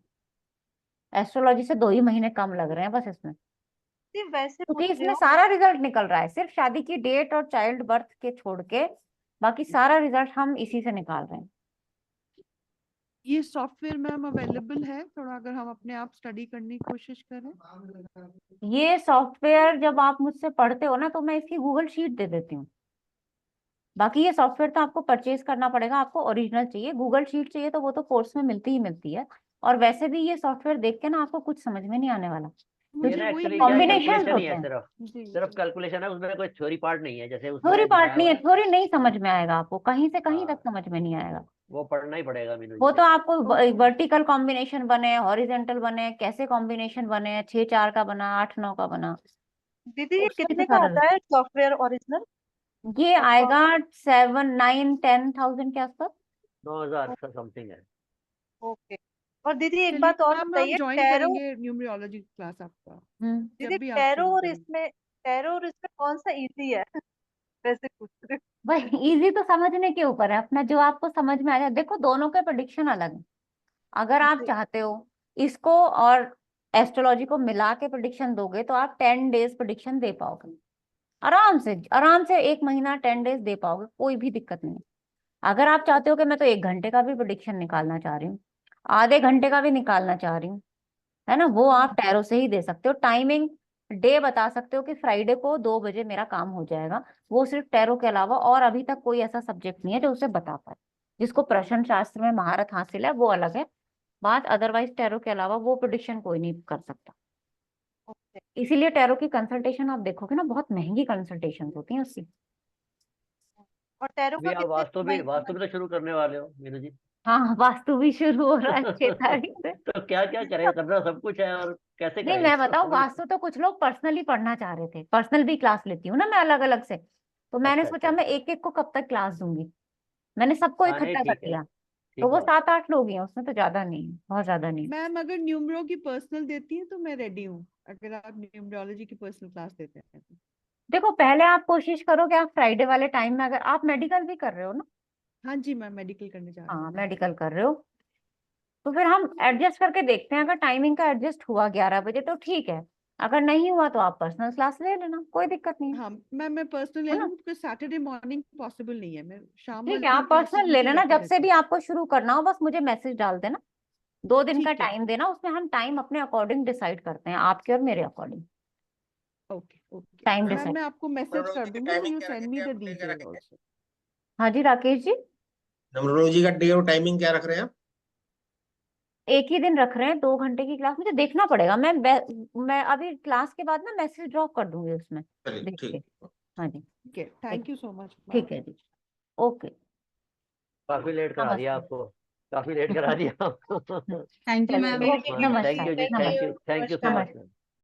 एस्ट्रोलॉजी से 2 ही महीने कम लग रहे हैं बस इसमें, सिर्फ वैसे क्योंकि पूछ रही इसमें हूँ। सारा रिजल्ट निकल रहा है। सिर्फ शादी की डेट और चाइल्ड बर्थ के छोड़ के बाकी सारा रिजल्ट हम इसी से निकाल रहे हैं। ये सॉफ्टवेयर मैम अवेलेबल है, थोड़ा अगर हम अपने आप स्टडी करने की कोशिश करें? ये सॉफ्टवेयर जब आप मुझसे पढ़ते हो ना तो मैं इसकी गूगल शीट दे देती हूँ। बाकी ये सॉफ्टवेयर तो आपको परचेज करना पड़ेगा, आपको ओरिजिनल चाहिए। गूगल शीट चाहिए तो वो तो कोर्स में मिलती ही मिलती है। और वैसे भी ये सॉफ्टवेयर देख के ना आपको कुछ समझ में नहीं आने वाला, ये मुझे ना वही एक्चुअली क्या है, न्यूमरोलॉजी कॉम्बिनेशन कैलकुलेशन ही होते है, हैं। सिर्फ जी सिर्फ कैलकुलेशन है, उसमें कोई थ्योरी पार्ट नहीं है जैसे थ्योरी उसमें पार्ट दिखाया नहीं हुआ है, है। थ्योरी नहीं समझ में आएगा आपको, कहीं से कहीं तक हाँ समझ में नहीं आएगा। वो पढ़ना ही पड़ेगा मीनू जी वो तो से। आपको ओके। वर्टिकल कॉम्बिनेशन बने, हॉरिजेंटल बने, कैसे कॉम्बिनेशन बने, 6 4 का बना, 8 9 का बना, दीदी तो ये उसमें तो कितने का सारा आता है सॉफ्टवेयर ओरिजिनल? ये आएगा 7 9 10 thousand के आसपास। 9,000 का समथिंग है। ओके। और दीदी एक चलिए बात और मैम, हम बताइए, ज्वाइन टैरो। करेंगे न्यूमरोलॉजी क्लास आपका, हम्म जब दीदी भी आप टैरो शुरू और करें। इसमें कौन सा इजी है? वैसे पूछ रही हूँ। भाई इजी तो समझने के ऊपर है अपना, जो आपको समझ में आ जाए। देखो दोनों के प्रेडिक्शन अलग है। अगर आप जी चाहते हो इसको और एस्ट्रोलॉजी को मिला के प्रेडिक्शन दोगे तो आप 10 डेज प्रेडिक्शन दे पाओगे आराम से 1 महीना 10 डेज दे पाओगे, कोई भी दिक्कत नहीं है। अगर आप चाहते हो कि मैं तो 1 घंटे का भी प्रेडिक्शन निकालना चाह रही हूँ, आधे घंटे का भी निकालना चाह रही हूँ, है ना, वो आप टैरो से ही दे सकते हो। टाइमिंग डे बता सकते हो कि फ्राइडे को 2 बजे मेरा काम हो जाएगा। वो सिर्फ टैरो के अलावा और अभी तक कोई ऐसा सब्जेक्ट नहीं है जो उसे बता पाए। जिसको प्रश्न शास्त्र में महारत हासिल है वो अलग है बात, अदरवाइज टैरो के अलावा वो प्रेडिक्शन कोई नहीं कर सकता। ओके। इसीलिए टैरो की कंसल्टेशन आप देखोगे ना, बहुत महंगी कंसल्टेशन होती हैं उसकी। और टैरो अभी का आप वास्तु भी कितने तो शुरू करने वाले हो मीनू जी। हाँ वास्तु भी शुरू हो रहा है 6 तारीख से। तो क्या क्या करें, करना सब कुछ है, और कैसे नहीं करें मैं इसको बताऊं, समझ। वास्तु तो कुछ लोग पर्सनली पढ़ना चाह रहे थे, पर्सनल भी क्लास लेती हूँ ना मैं अलग अलग से, तो मैंने अच्छा अच्छा सोचा मैं अच्छा। एक एक को कब तक क्लास दूंगी, मैंने सबको हाँ नहीं इकट्ठा कर ठीक है, लिया। तो ठीक वो बात। 7-8 लोग हैं उसमें, तो ज्यादा नहीं है, बहुत ज्यादा नहीं है। मैम अगर न्यूमरो की पर्सनल देती हैं तो मैं रेडी हूँ, अगर आप न्यूमरोलॉजी की पर्सनल क्लास देते हैं तो। देखो पहले आप कोशिश करो कि आप फ्राइडे वाले टाइम में, अगर आप मेडिकल भी कर रहे हो ना, हाँ जी मैम मेडिकल करने जा रही हाँ हूँ। मेडिकल कर रहे हो, तो फिर हम एडजस्ट करके देखते हैं। अगर टाइमिंग का एडजस्ट हुआ 11 बजे तो ठीक है, अगर नहीं हुआ तो आप पर्सनल क्लास ले लेना, कोई दिक्कत नहीं है। हाँ मैम मैं पर्सनल ले है ना, लूँ, क्योंकि सैटरडे मॉर्निंग पॉसिबल नहीं है, मैं शाम ठीक है वाली आप क्लासेस पर्सनल ले मुझे लेना, बेटर जब से रहती भी है। आपको शुरू करना हो बस मुझे मैसेज डाल देना। 2 दिन का ठीक है टाइम देना, उसमें हम टाइम अपने अकॉर्डिंग डिसाइड करते हैं, आपके और मेरे according okay okay time ma'am decide. मैं आपको मैसेज कर न्यूमरोलॉजी की दूंगी, टाइमिंग यू क्या सेंड मी रखेंगे द आप, डे क्या डिटेल रखेंगे? ऑल्सो। हाँ जी राकेश जी, न्यूमरोलॉजी का डे और टाइमिंग क्या रख रहे हैं आप? एक ही दिन रख रहे हैं, 2 घंटे की क्लास, मुझे देखना पड़ेगा। मैं अभी क्लास के बाद ना मैसेज ड्रॉप कर दूंगी उसमें चलिए देख के। ठीक। हाँ जी ठीक है, ठीक, thank you so much ma'am. ठीक है जी, ओके, काफी लेट करा दिया नमस्ते। आपको, काफी लेट करा दिया आपको। थैंक यू चलिए ma'am. Okay, thank you thank नमस्कार यू जी, thank you thank you so much नमस्कार। मैम।